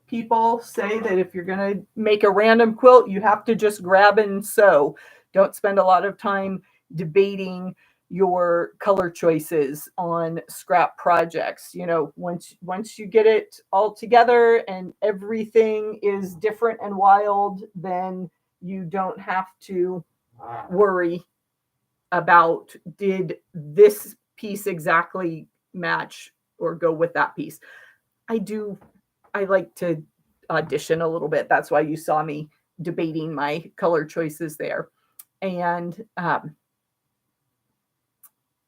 people say that if you're going to make a random quilt, you have to just grab and sew. Don't spend a lot of time debating your color choices on scrap projects. You know, once you get it all together and everything is different and wild, then you don't have to worry about, did this piece exactly match or go with that piece. I like to audition a little bit. That's why you saw me debating my color choices there. And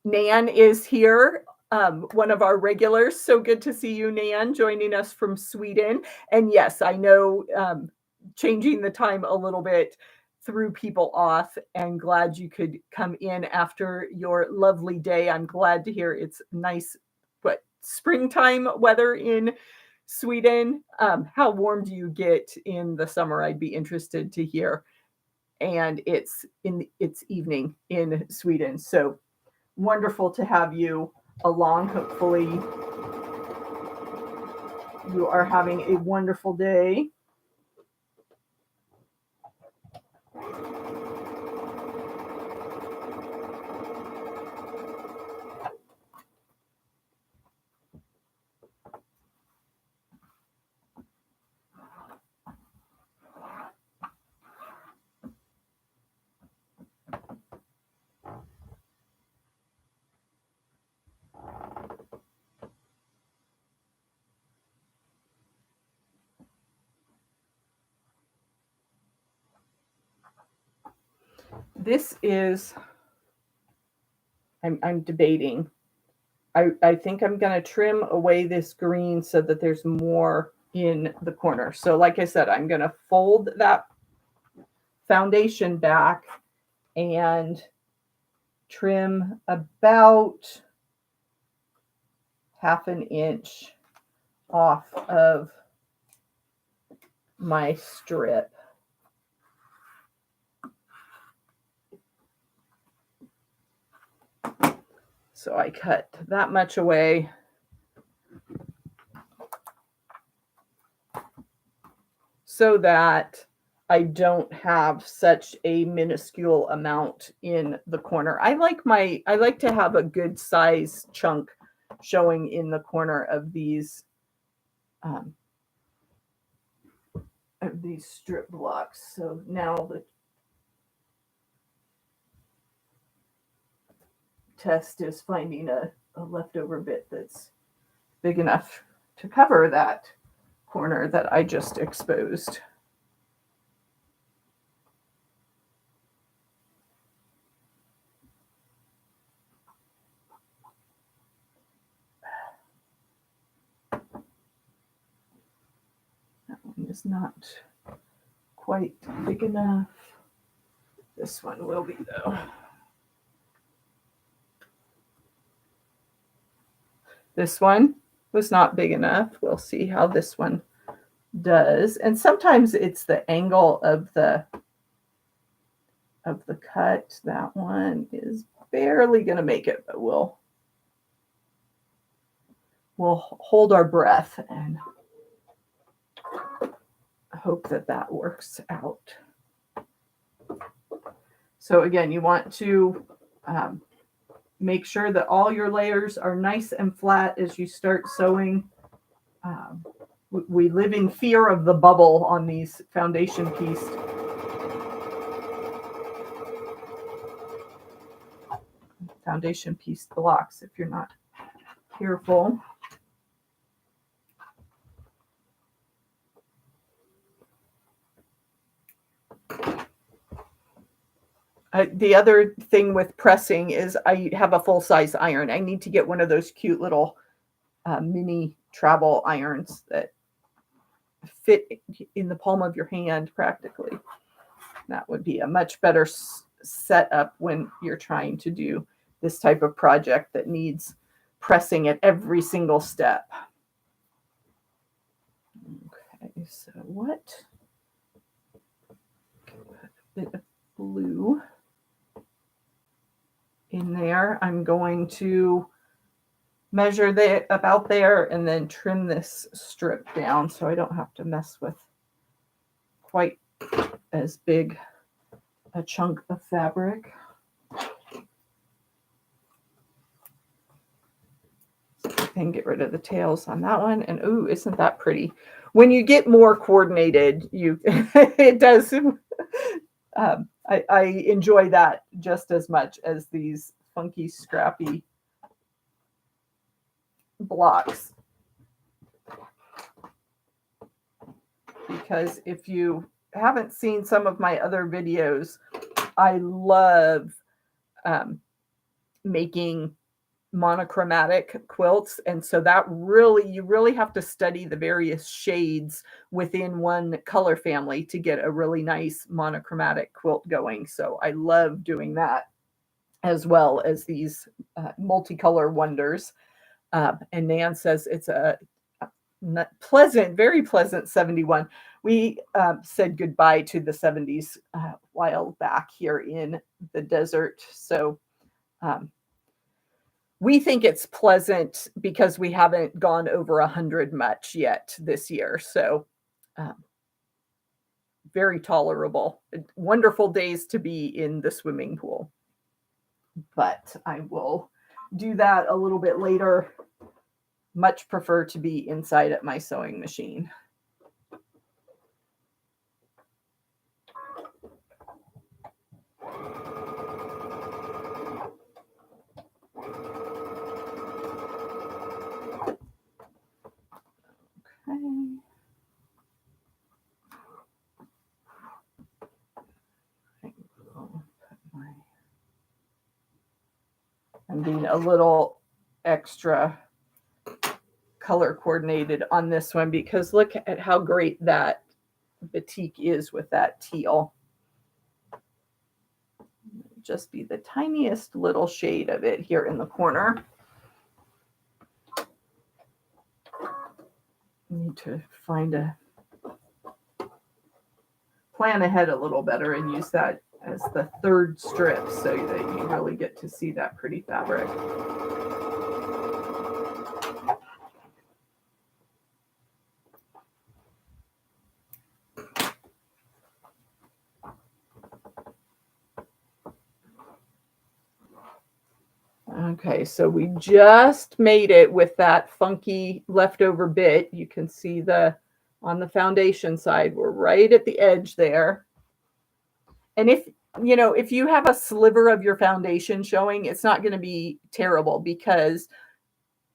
Nan is here, one of our regulars. So good to see you, Nan, joining us from Sweden. And yes, I know changing the time a little bit threw people off, and glad you could come in after your lovely day. I'm glad to hear it's nice, springtime weather in Sweden. How warm do you get in the summer? I'd be interested to hear. And it's evening in Sweden. So wonderful to have you along. Hopefully you are having a wonderful day. This is, I'm debating. I think I'm going to trim away this green so that there's more in the corner. So like I said, I'm going to fold that foundation back and trim about 1/2 inch off of my strip. So I cut that much away. So that I don't have such a minuscule amount in the corner. I like to have a good size chunk showing in the corner of these strip blocks. So now test is finding a leftover bit that's big enough to cover that corner that I just exposed. That one is not quite big enough. This one will be though. This one was not big enough. We'll see how this one does. And sometimes it's the angle of the cut. That one is barely going to make it, but we'll hold our breath and hope that that works out. So again, you want to make sure that all your layers are nice and flat as you start sewing. We live in fear of the bubble on these foundation piece blocks if you're not careful. The other thing with pressing is I have a full-size iron. I need to get one of those cute little mini travel irons that fit in the palm of your hand practically. That would be a much better setup when you're trying to do this type of project that needs pressing at every single step. Okay, so what? Put a bit of blue in there. I'm going to measure that about there and then trim this strip down so I don't have to mess with quite as big a chunk of fabric. And get rid of the tails on that one. And ooh, isn't that pretty? When you get more coordinated, it does. I enjoy that just as much as these funky, scrappy blocks. Because if you haven't seen some of my other videos, I love making monochromatic quilts, and so that you really have to study the various shades within one color family to get a really nice monochromatic quilt going. So I love doing that as well as these multicolor wonders. And Nan says it's a pleasant, very pleasant 71. We said goodbye to the 70s a while back here in the desert. So we think it's pleasant because we haven't gone over 100 much yet this year. So very tolerable. Wonderful days to be in the swimming pool. But I will do that a little bit later. Much prefer to be inside at my sewing machine. I'm being a little extra color coordinated on this one because look at how great that batik is with that teal. Just be the tiniest little shade of it here in the corner. Need to plan ahead a little better and use that as the third strip so that you really get to see that pretty fabric. Okay, so we just made it with that funky leftover bit. You can see on the foundation side, we're right at the edge there. And you know, if you have a sliver of your foundation showing, it's not going to be terrible because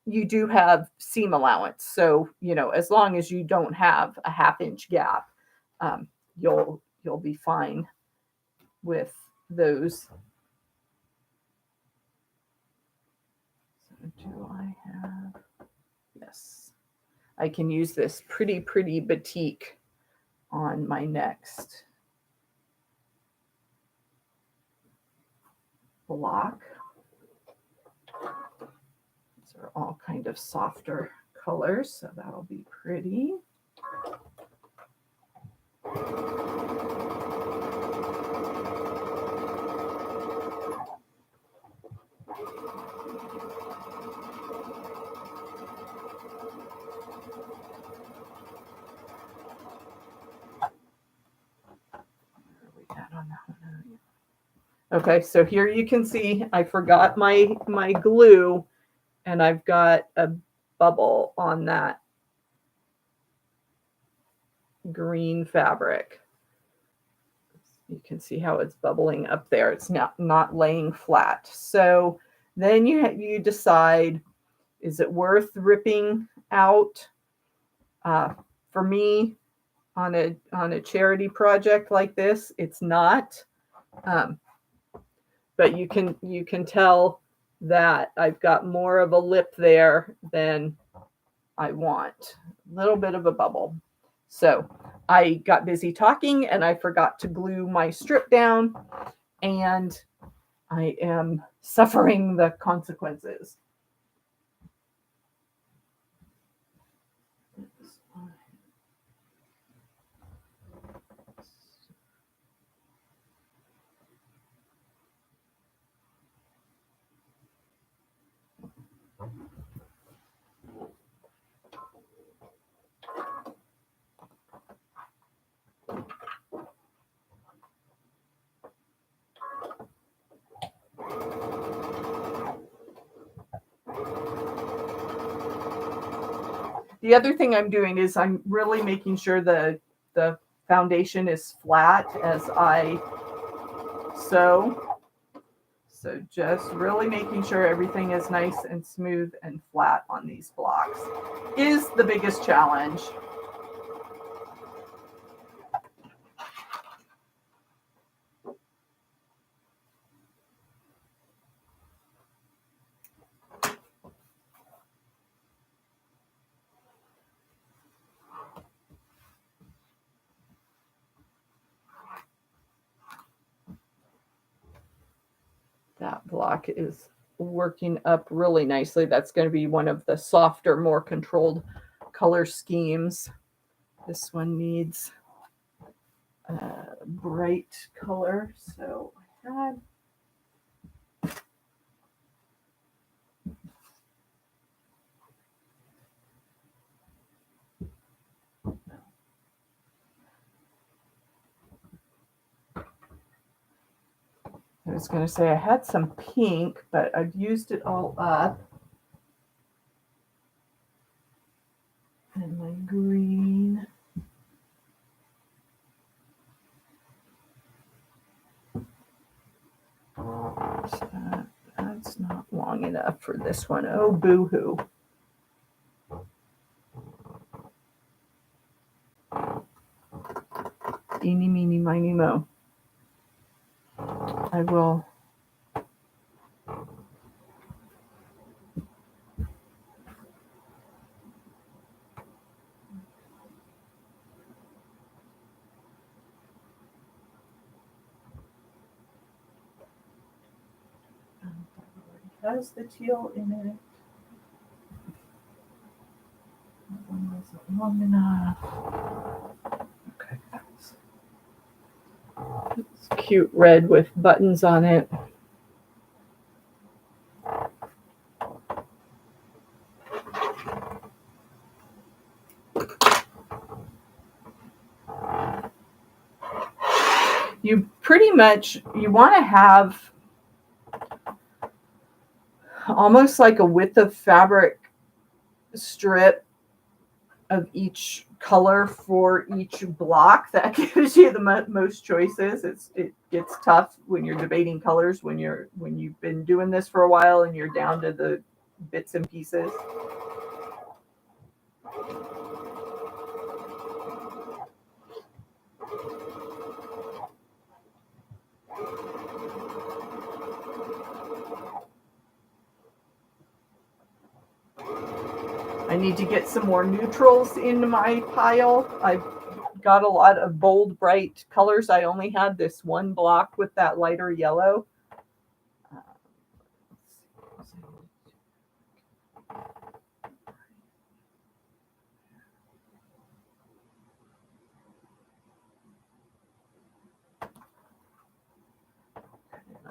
you do have seam allowance. So, you know, as long as you don't have a 1/2 inch gap, you'll be fine with those. So do I have? Yes, I can use this pretty batik on my next block. These are all kind of softer colors, so that'll be pretty. Okay, so here you can see I forgot my glue, and I've got a bubble on that green fabric. You can see how it's bubbling up there. It's not laying flat. So then you decide, is it worth ripping out? For me, on a charity project like this, it's not. But you can tell that I've got more of a lip there than I want. A little bit of a bubble. So I got busy talking and I forgot to glue my strip down, and I am suffering the consequences. The other thing I'm doing is I'm really making sure the foundation is flat as I sew. So just really making sure everything is nice and smooth and flat on these blocks is the biggest challenge. That block is working up really nicely. That's going to be one of the softer, more controlled color schemes. This one needs a bright color. So I had I was going to say I had some pink, but I've used it all up. And my green. That's not long enough for this one. Oh, boo-hoo. Eeny, meeny, miny, mo. I will. Has the teal in it. That one wasn't long enough. Okay. It's cute red with buttons on it. You pretty much, you want to have almost like a width of fabric strip of each color for each block. That gives you the most choices. It gets tough when you're debating colors when you've been doing this for a while and you're down to the bits and pieces. I need to get some more neutrals into my pile. I've got a lot of bold, bright colors. I only had this one block with that lighter yellow. I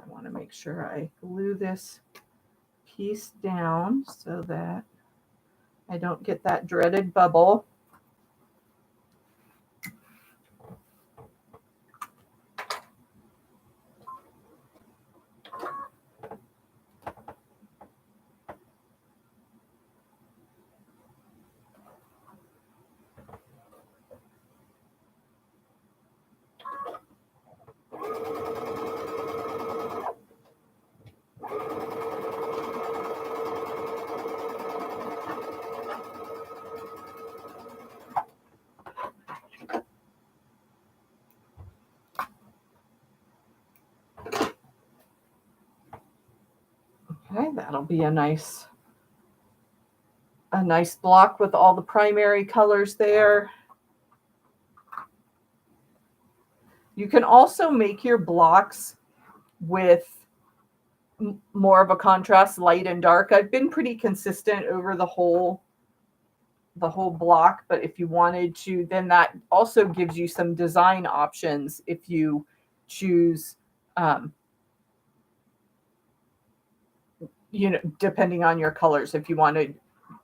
want to make sure I glue this piece down so that I don't get that dreaded bubble. Okay, that'll be a nice block with all the primary colors there. You can also make your blocks with more of a contrast, light and dark. I've been pretty consistent over the whole block, but if you wanted to, then that also gives you some design options if you choose, depending on your colors, if you wanted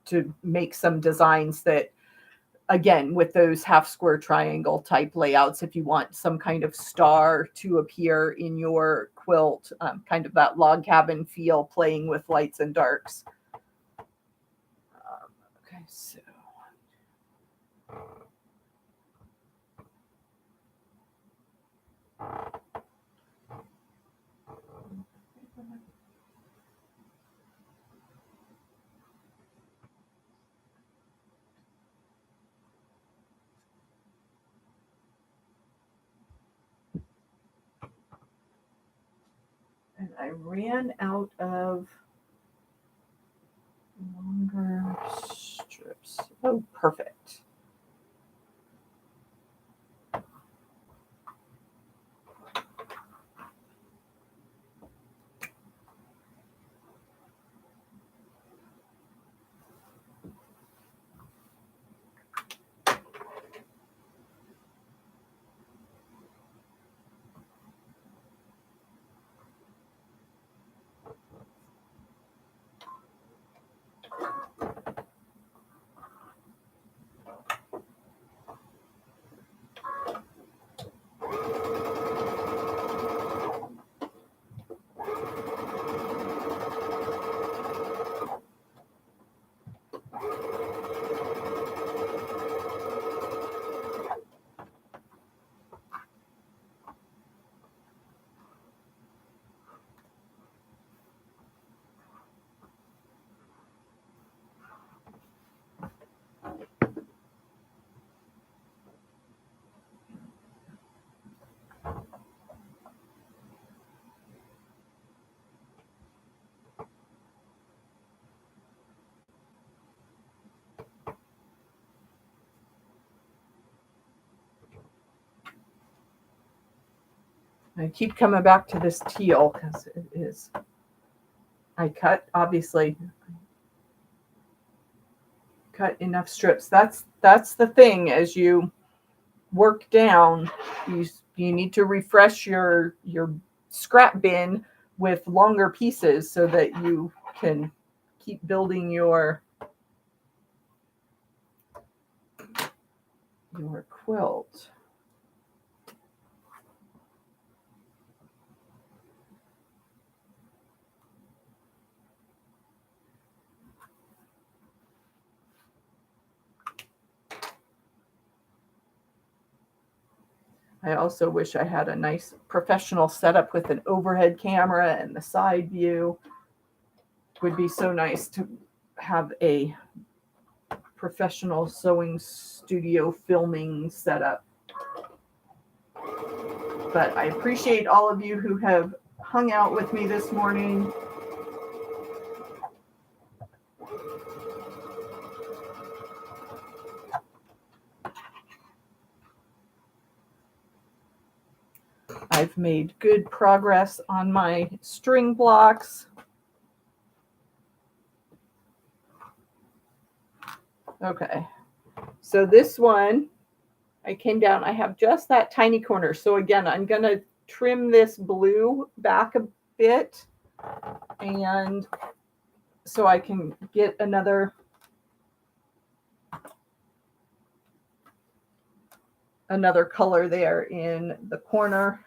to make some designs that, again, with those half square triangle type layouts, if you want some kind of star to appear in your quilt, kind of that log cabin feel, playing with lights and darks. Okay, so and I ran out of longer strips. Oh, perfect. I keep coming back to this teal because it is, I obviously cut enough strips. That's the thing. As you work down, you need to refresh your scrap bin with longer pieces so that you can keep building your quilt. I also wish I had a nice professional setup with an overhead camera and the side view. It would be so nice to have a professional sewing studio filming setup. But I appreciate all of you who have hung out with me this morning. I've made good progress on my string blocks. Okay, so this one, I came down, I have just that tiny corner. So again, I'm going to trim this blue back a bit, and so I can get another color there in the corner.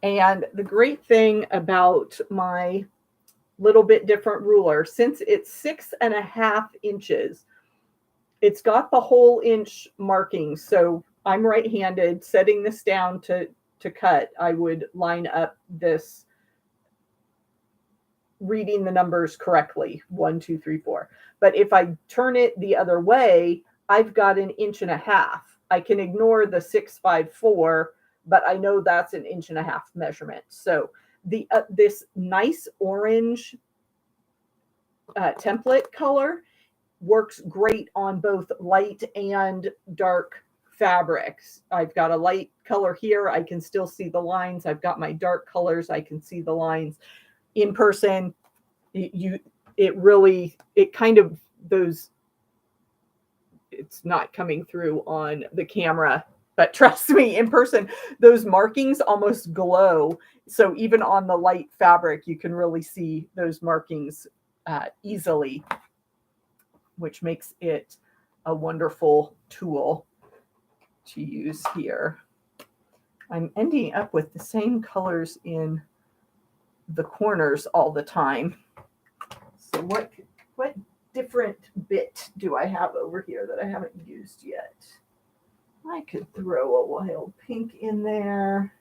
And the great thing about my little bit different ruler, since it's 6.5 inches, it's got the whole inch markings. So I'm right-handed. Setting this down to cut, I would line up this, reading the numbers correctly, 1, 2, 3, 4. But if I turn it the other way, I've got 1.5 inches. I can ignore the 6, 5, 4, but I know that's 1.5 inches measurement. So the this nice orange template color works great on both light and dark fabrics. I've got a light color here. I can still see the lines. I've got my dark colors. I can see the lines. In person, it kind of, those, it's not coming through on the camera, but trust me, in person, those markings almost glow. So even on the light fabric, you can really see those markings easily, which makes it a wonderful tool to use here. I'm ending up with the same colors in the corners all the time. So what different bit do I have over here that I haven't used yet? I could throw a wild pink in there.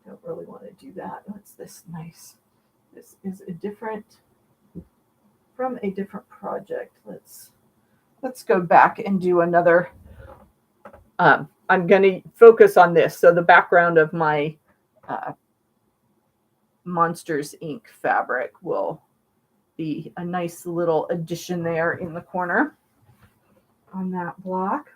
Don't really want to do that. What's this nice? This is from a different project. Let's go back and do another. I'm going to focus on this. So the background of my Monsters Inc. fabric will be a nice little addition there in the corner on that block.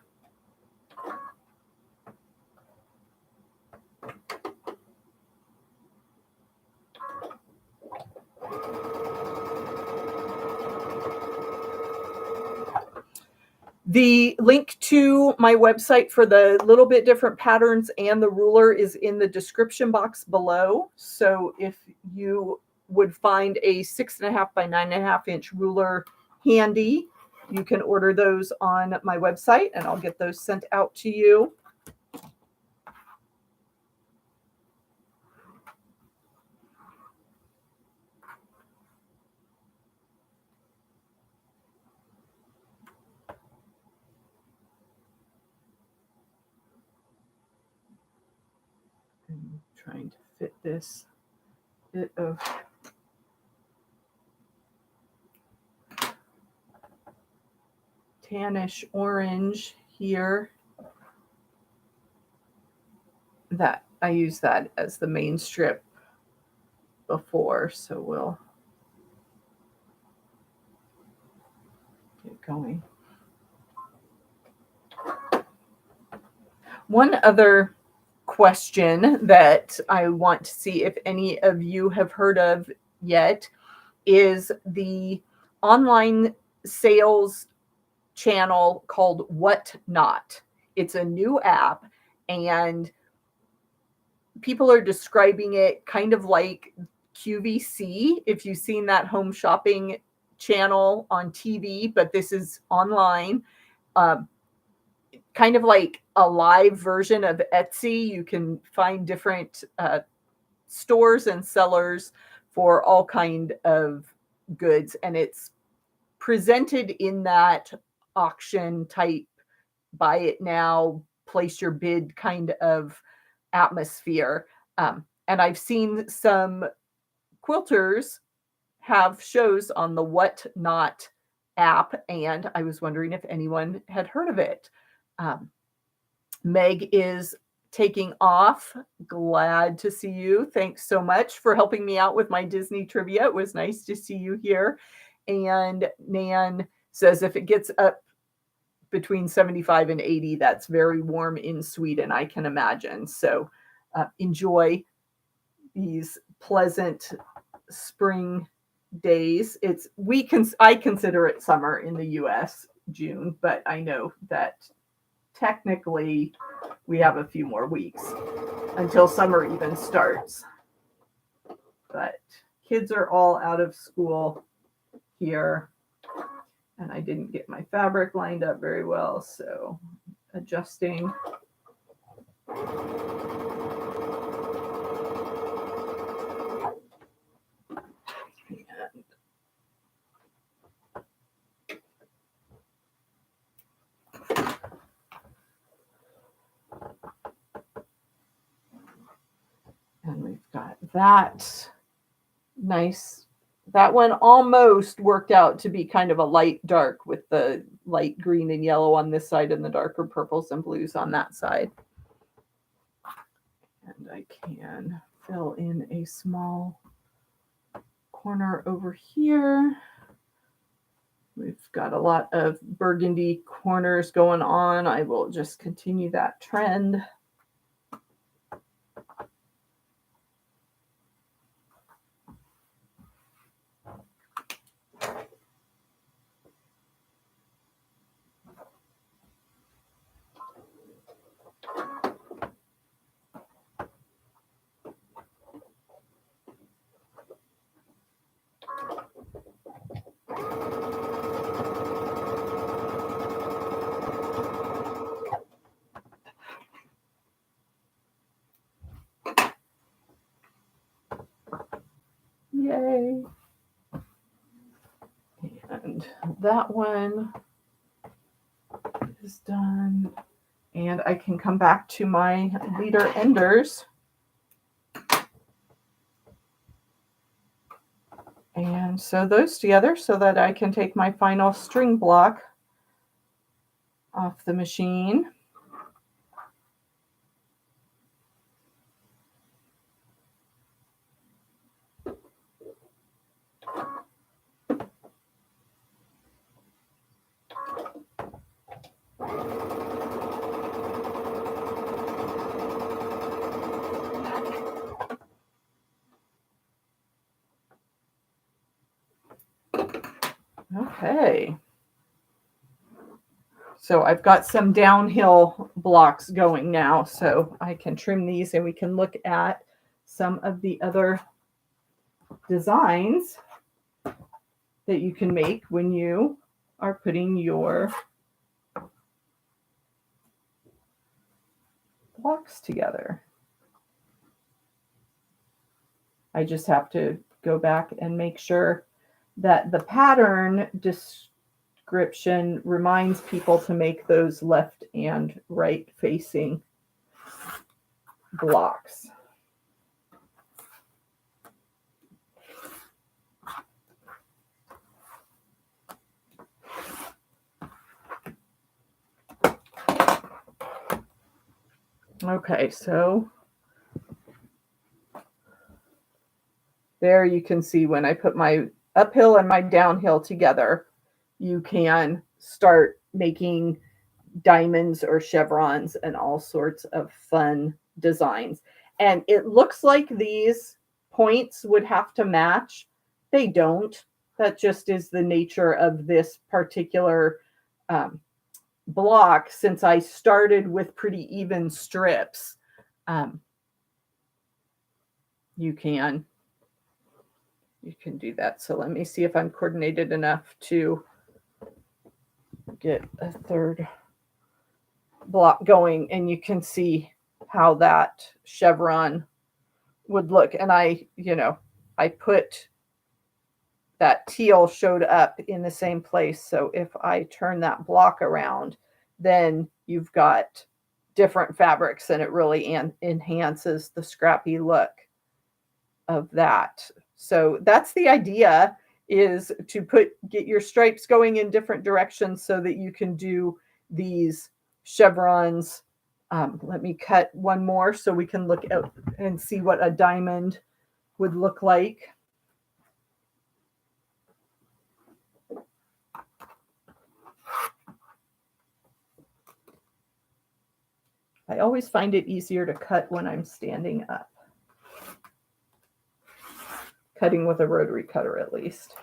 The link to my website for the little bit different patterns and the ruler is in the description box below. So if you would find a 6.5 by 9.5 inch ruler handy, you can order those on my website and I'll get those sent out to you. I'm trying to fit this bit of tannish orange here. That I use that as the main strip before, so we'll get going. One other question that I want to see if any of you have heard of yet is the online sales channel called Whatnot. It's a new app and people are describing it kind of like QVC, if you've seen that home shopping channel on TV, but this is online. Kind of like a live version of Etsy. You can find different stores and sellers for all kind of goods, and it's presented in that auction type buy it now, place your bid kind of atmosphere. And I've seen some quilters have shows on the Whatnot app, and I was wondering if anyone had heard of it. Meg is taking off. Glad to see you. Thanks so much for helping me out with my Disney trivia. It was nice to see you here. And Nan says if it gets up between 75 and 80, that's very warm in Sweden, I can imagine. So enjoy these pleasant spring days. I consider it summer in the US, June, but I know that technically we have a few more weeks until summer even starts. But kids are all out of school here, and I didn't get my fabric lined up very well, so adjusting. And we've got that nice. That one almost worked out to be kind of a light dark with the light green and yellow on this side and the darker purples and blues on that side. And I can fill in a small corner over here. We've got a lot of burgundy corners going on. I will just continue that trend. Yay. And that one is done. And I can come back to my leader enders. And sew those together so that I can take my final string block off the machine. Okay. So I've got some downhill blocks going now, so I can trim these and we can look at some of the other designs that you can make when you are putting your blocks together. I just have to go back and make sure that the pattern description reminds people to make those left and right facing blocks. Okay, so there you can see when I put my uphill and my downhill together, you can start making diamonds or chevrons and all sorts of fun designs. And it looks like these points would have to match. They don't. That just is the nature of this particular block, since I started with pretty even strips. You can do that. So let me see if I'm coordinated enough to get a third block going, and you can see how that chevron would look. And I put that teal showed up in the same place. So if I turn that block around, then you've got different fabrics, and it really enhances the scrappy look of that. So that's the idea, is to get your stripes going in different directions so that you can do these chevrons. Let me cut one more so we can look at and see what a diamond would look like. I always find it easier to cut when I'm standing up. Cutting with a rotary cutter, at least.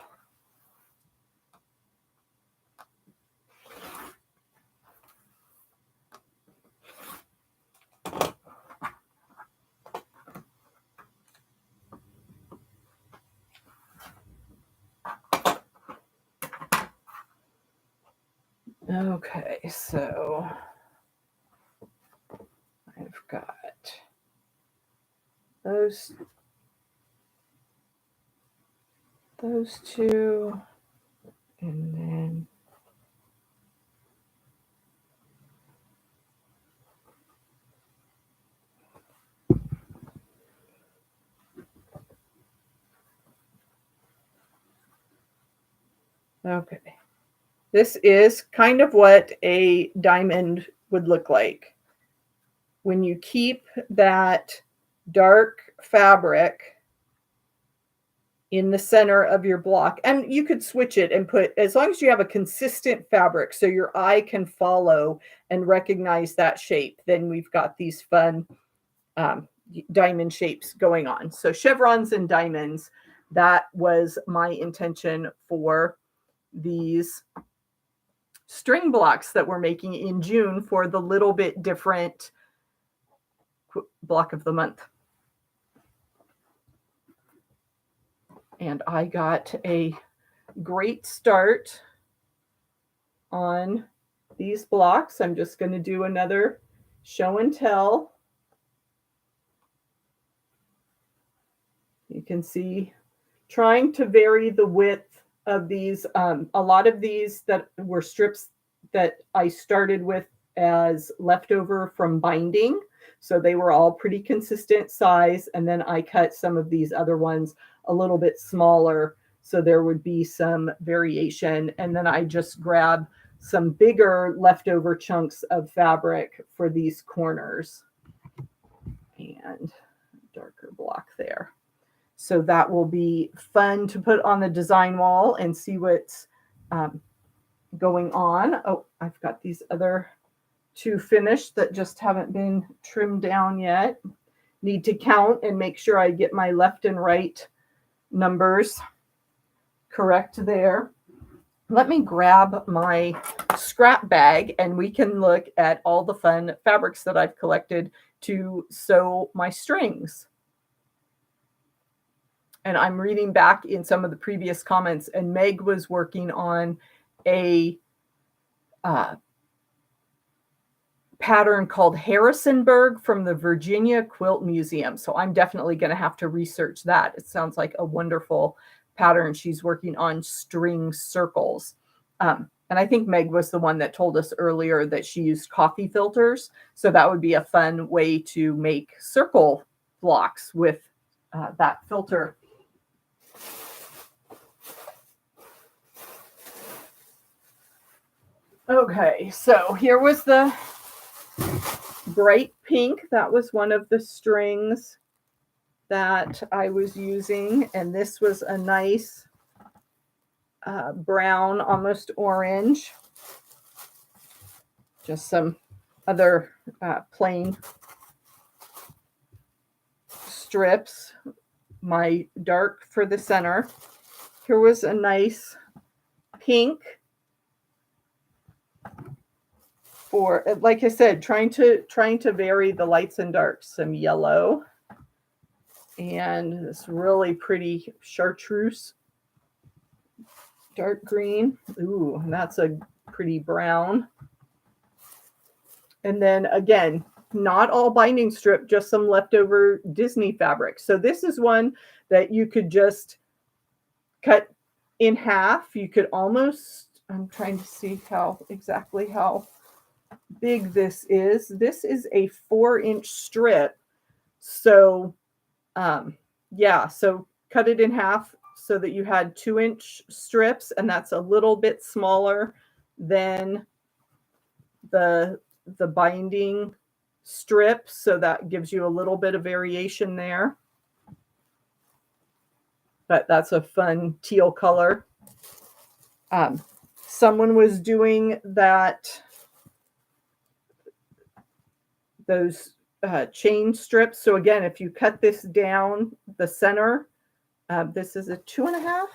Okay, so I've got those two, and then okay. This is kind of what a diamond would look like. When you keep that dark fabric in the center of your block, and you could switch it and put, as long as you have a consistent fabric so your eye can follow and recognize that shape, then we've got these fun diamond shapes going on. So chevrons and diamonds, that was my intention for these string blocks that we're making in June for the little bit different block of the month. And I got a great start on these blocks. I'm just going to do another show and tell. You can see, trying to vary the width of these. A lot of these that were strips that I started with as leftover from binding. So they were all pretty consistent size. And then I cut some of these other ones a little bit smaller, so there would be some variation. And then I just grab some bigger leftover chunks of fabric for these corners, and darker block there. So that will be fun to put on the design wall and see what's going on. Oh, I've got these other two finished that just haven't been trimmed down yet. Need to count and make sure I get my left and right numbers correct there. Let me grab my scrap bag and we can look at all the fun fabrics that I've collected to sew my strings. And I'm reading back in some of the previous comments, and Meg was working on a pattern called Harrisonburg from the Virginia Quilt Museum. So I'm definitely going to have to research that. It sounds like a wonderful pattern. She's working on string circles. And I think Meg was the one that told us earlier that she used coffee filters. So that would be a fun way to make circle blocks with that filter. Okay, so here was the bright pink. That was one of the strings that I was using. And this was a nice brown, almost orange. Just some other plain strips. My dark for the center. Here was a nice pink. For, like I said, trying to vary the lights and darks. Some yellow and this really pretty chartreuse dark green. Ooh, and that's a pretty brown. And then again, not all binding strip, just some leftover Disney fabric. So this is one that you could just cut in half. You could almost, I'm trying to see exactly how big this is. This is a 4-inch strip. So, yeah, so cut it in half so that you had 2-inch strips, and that's a little bit smaller than the binding strip. So that gives you a little bit of variation there. But that's a fun teal color. Someone was doing those chain strips. So again, if you cut this down the center, this is a 2.5.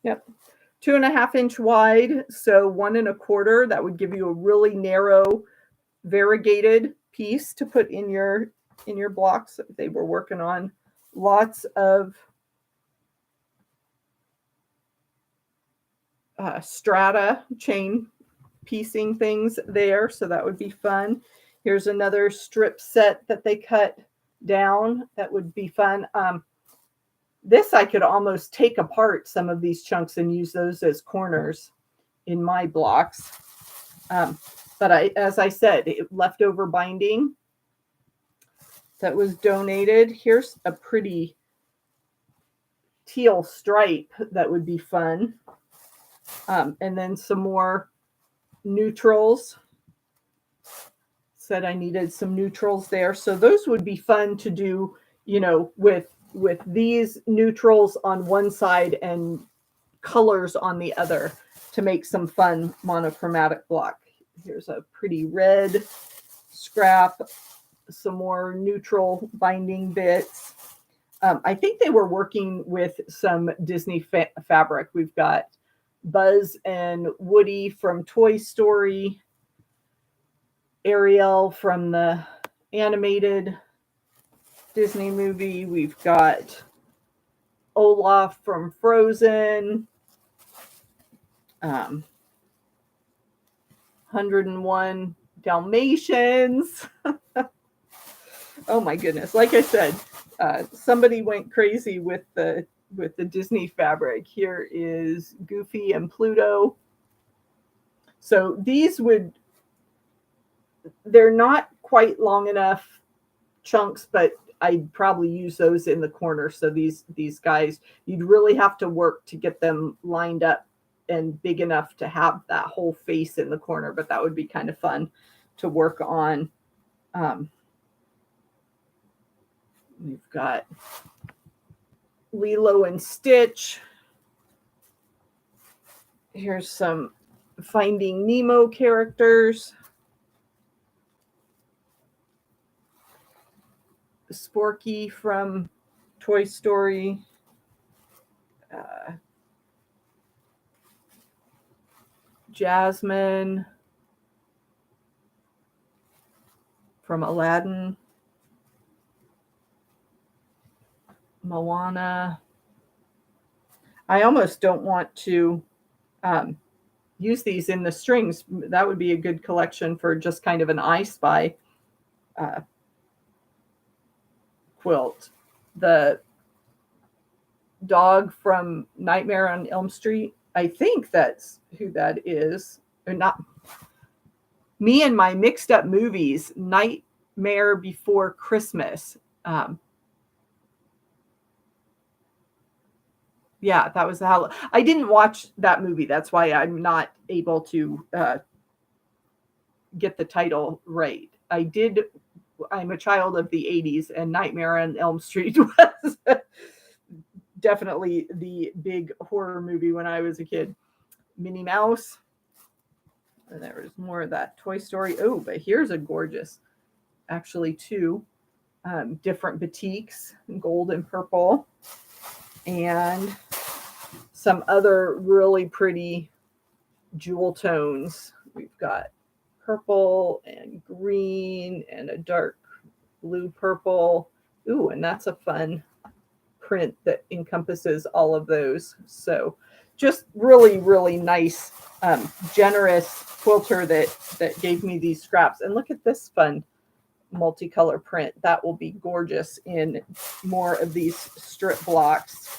Yep, 2.5-inch wide. So 1.25. That would give you a really narrow, variegated piece to put in your blocks. They were working on lots of strata chain piecing things there, so that would be fun. Here's another strip set that they cut down. That would be fun. This I could almost take apart some of these chunks and use those as corners in my blocks. But as I said, leftover binding that was donated. Here's a pretty teal stripe that would be fun. And then some more neutrals. Said I needed some neutrals there. So those would be fun to do, with these neutrals on one side and colors on the other to make some fun monochromatic block. Here's a pretty red scrap, some more neutral binding bits. I think they were working with some Disney fabric. We've got Buzz and Woody from Toy Story, Ariel from the animated Disney movie. We've got Olaf from Frozen, 101 Dalmatians. Oh my goodness. Like I said, somebody went crazy with the Disney fabric. Here is Goofy and Pluto. So they're not quite long enough chunks, but I'd probably use those in the corner. So these guys, you'd really have to work to get them lined up and big enough to have that whole face in the corner, but that would be kind of fun to work on. We've got Lilo and Stitch. Here's some Finding Nemo characters. Sporky from Toy Story. Jasmine from Aladdin. Moana. I almost don't want to use these in the strings. That would be a good collection for just kind of an I Spy quilt. The dog from Nightmare on Elm Street. I think that's who that is. Or not. Me and my mixed up movies. Nightmare Before Christmas. Yeah, that was I didn't watch that movie. That's why I'm not able to get the title right. I'm a child of the 80s, and Nightmare on Elm Street was definitely the big horror movie when I was a kid. Minnie Mouse. And there was more of that. Toy Story. Oh, but here's a gorgeous, actually two different batiks, gold and purple. And some other really pretty jewel tones. We've got purple and green and a dark blue purple. Ooh, and that's a fun print that encompasses all of those. So just really, really nice, generous quilter that gave me these scraps. And look at this fun multicolor print. That will be gorgeous in more of these strip blocks.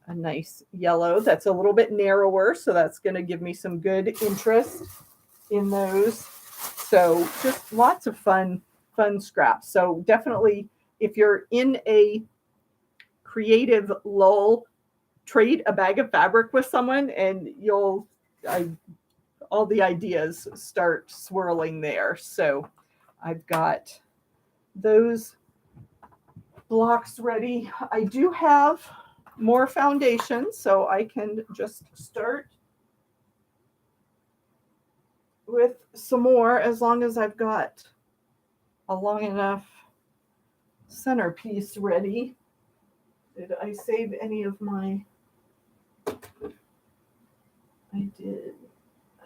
a nice yellow that's a little bit narrower, so that's going to give me some good interest in those. So just lots of fun scraps. So definitely, if you're in a creative lull, trade a bag of fabric with someone, and all the ideas start swirling there. So I've got those blocks ready. I do have more foundation, so I can just start with some more as long as I've got a long enough centerpiece ready. Did I save any of my? I did.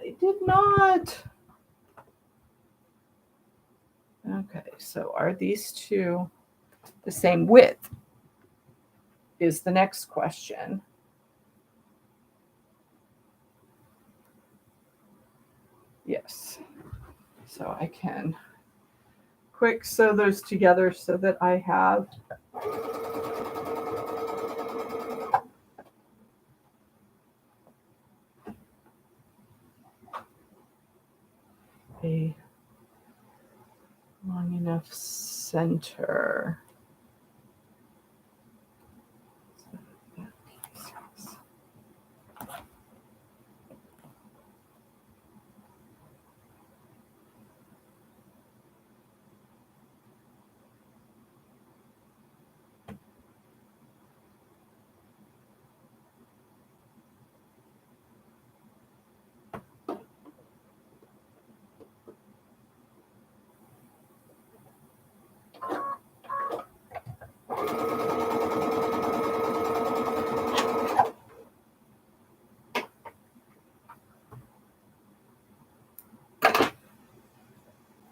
I did not. Okay, so are these two the same width? Is the next question. Yes. So I can quick sew those together so that I have a long enough center.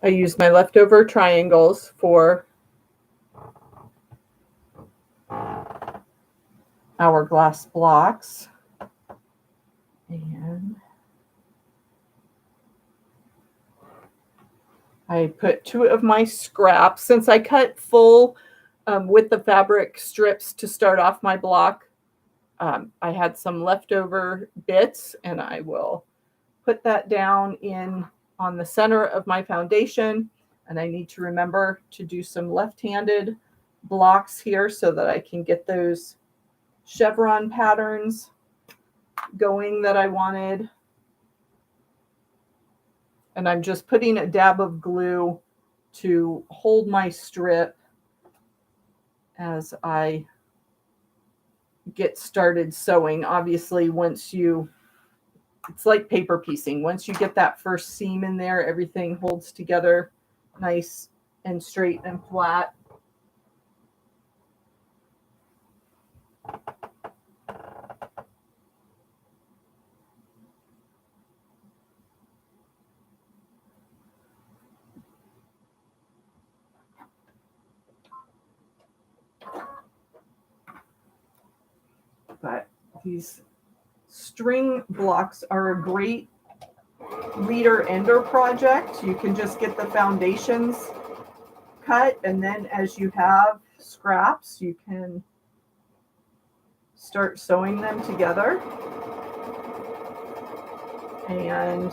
I use my leftover triangles for hourglass blocks. And I put 2 of my scraps. Since I cut full with the fabric strips to start off my block, I had some leftover bits, and I will put that down on the center of my foundation. And I need to remember to do some left-handed blocks here so that I can get those chevron patterns going that I wanted. And I'm just putting a dab of glue to hold my strip as I get started sewing. Obviously, it's like paper piecing. Once you get that first seam in there, everything holds together nice and straight and flat. But these string blocks are a great leader ender project. You can just get the foundations cut, and then as you have scraps, you can start sewing them together. And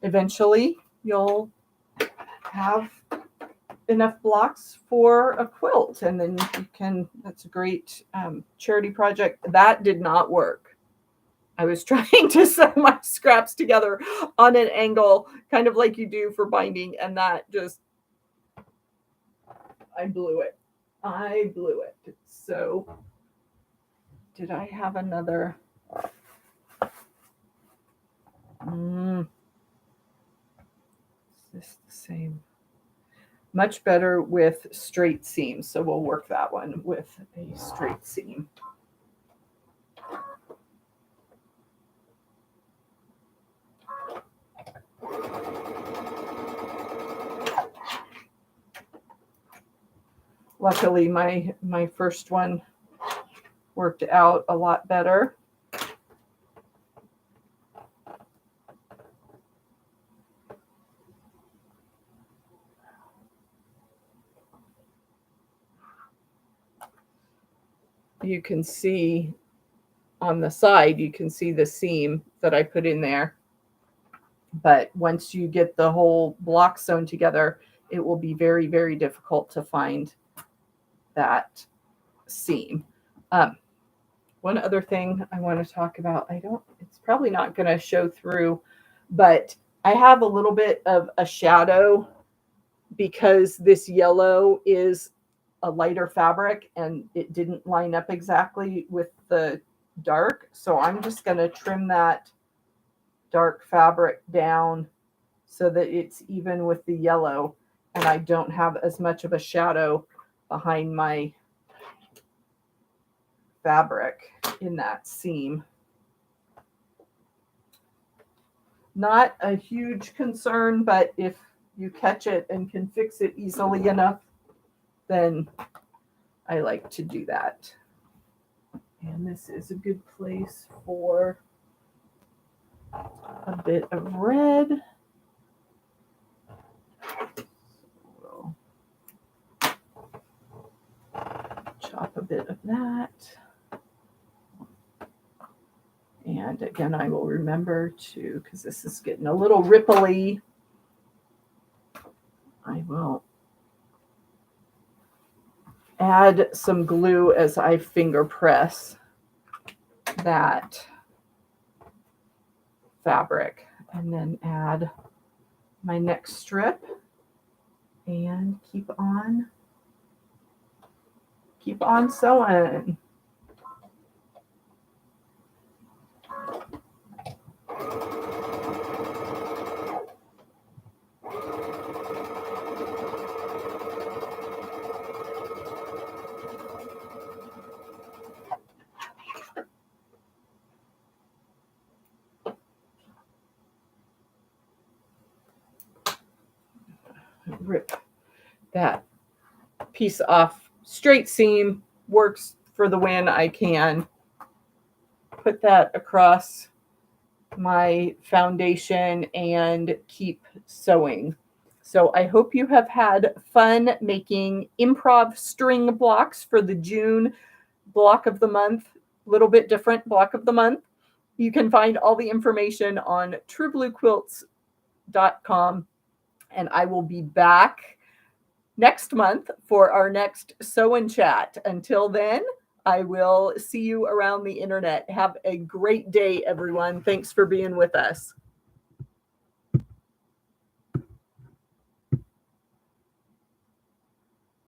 eventually you'll have enough blocks for a quilt, and then you can, that's a great charity project. That did not work. I was trying to sew my scraps together on an angle, kind of like you do for binding, and that just, I blew it. So did I have another? Is this the same? Much better with straight seams, so we'll work that one with a straight seam. Luckily, my first one worked out a lot better. you can see on the side, you can see the seam that I put in there. But once you get the whole block sewn together, it will be very, very difficult to find that seam. One other thing I want to talk about, it's probably not going to show through, but I have a little bit of a shadow because this yellow is a lighter fabric and it didn't line up exactly with the dark. So I'm just going to trim that dark fabric down so that it's even with the yellow and I don't have as much of a shadow behind my fabric in that seam. Not a huge concern, but if you catch it and can fix it easily enough, then I like to do that. And this is a good place for a bit of red. We'll chop a bit of that. And again, I will remember to, because this is getting a little ripply, I will add some glue as I finger press that fabric, and then add my next strip and keep on sewing. Rip that piece off. Straight seam works for the win. I can put that across my foundation and keep sewing. So I hope you have had fun making improv string blocks for the June block of the month, little bit different block of the month. You can find all the information on truebluequilts.com, and I will be back next month for our next sew and chat. Until then, I will see you around the internet. Have a great day, everyone. Thanks for being with us.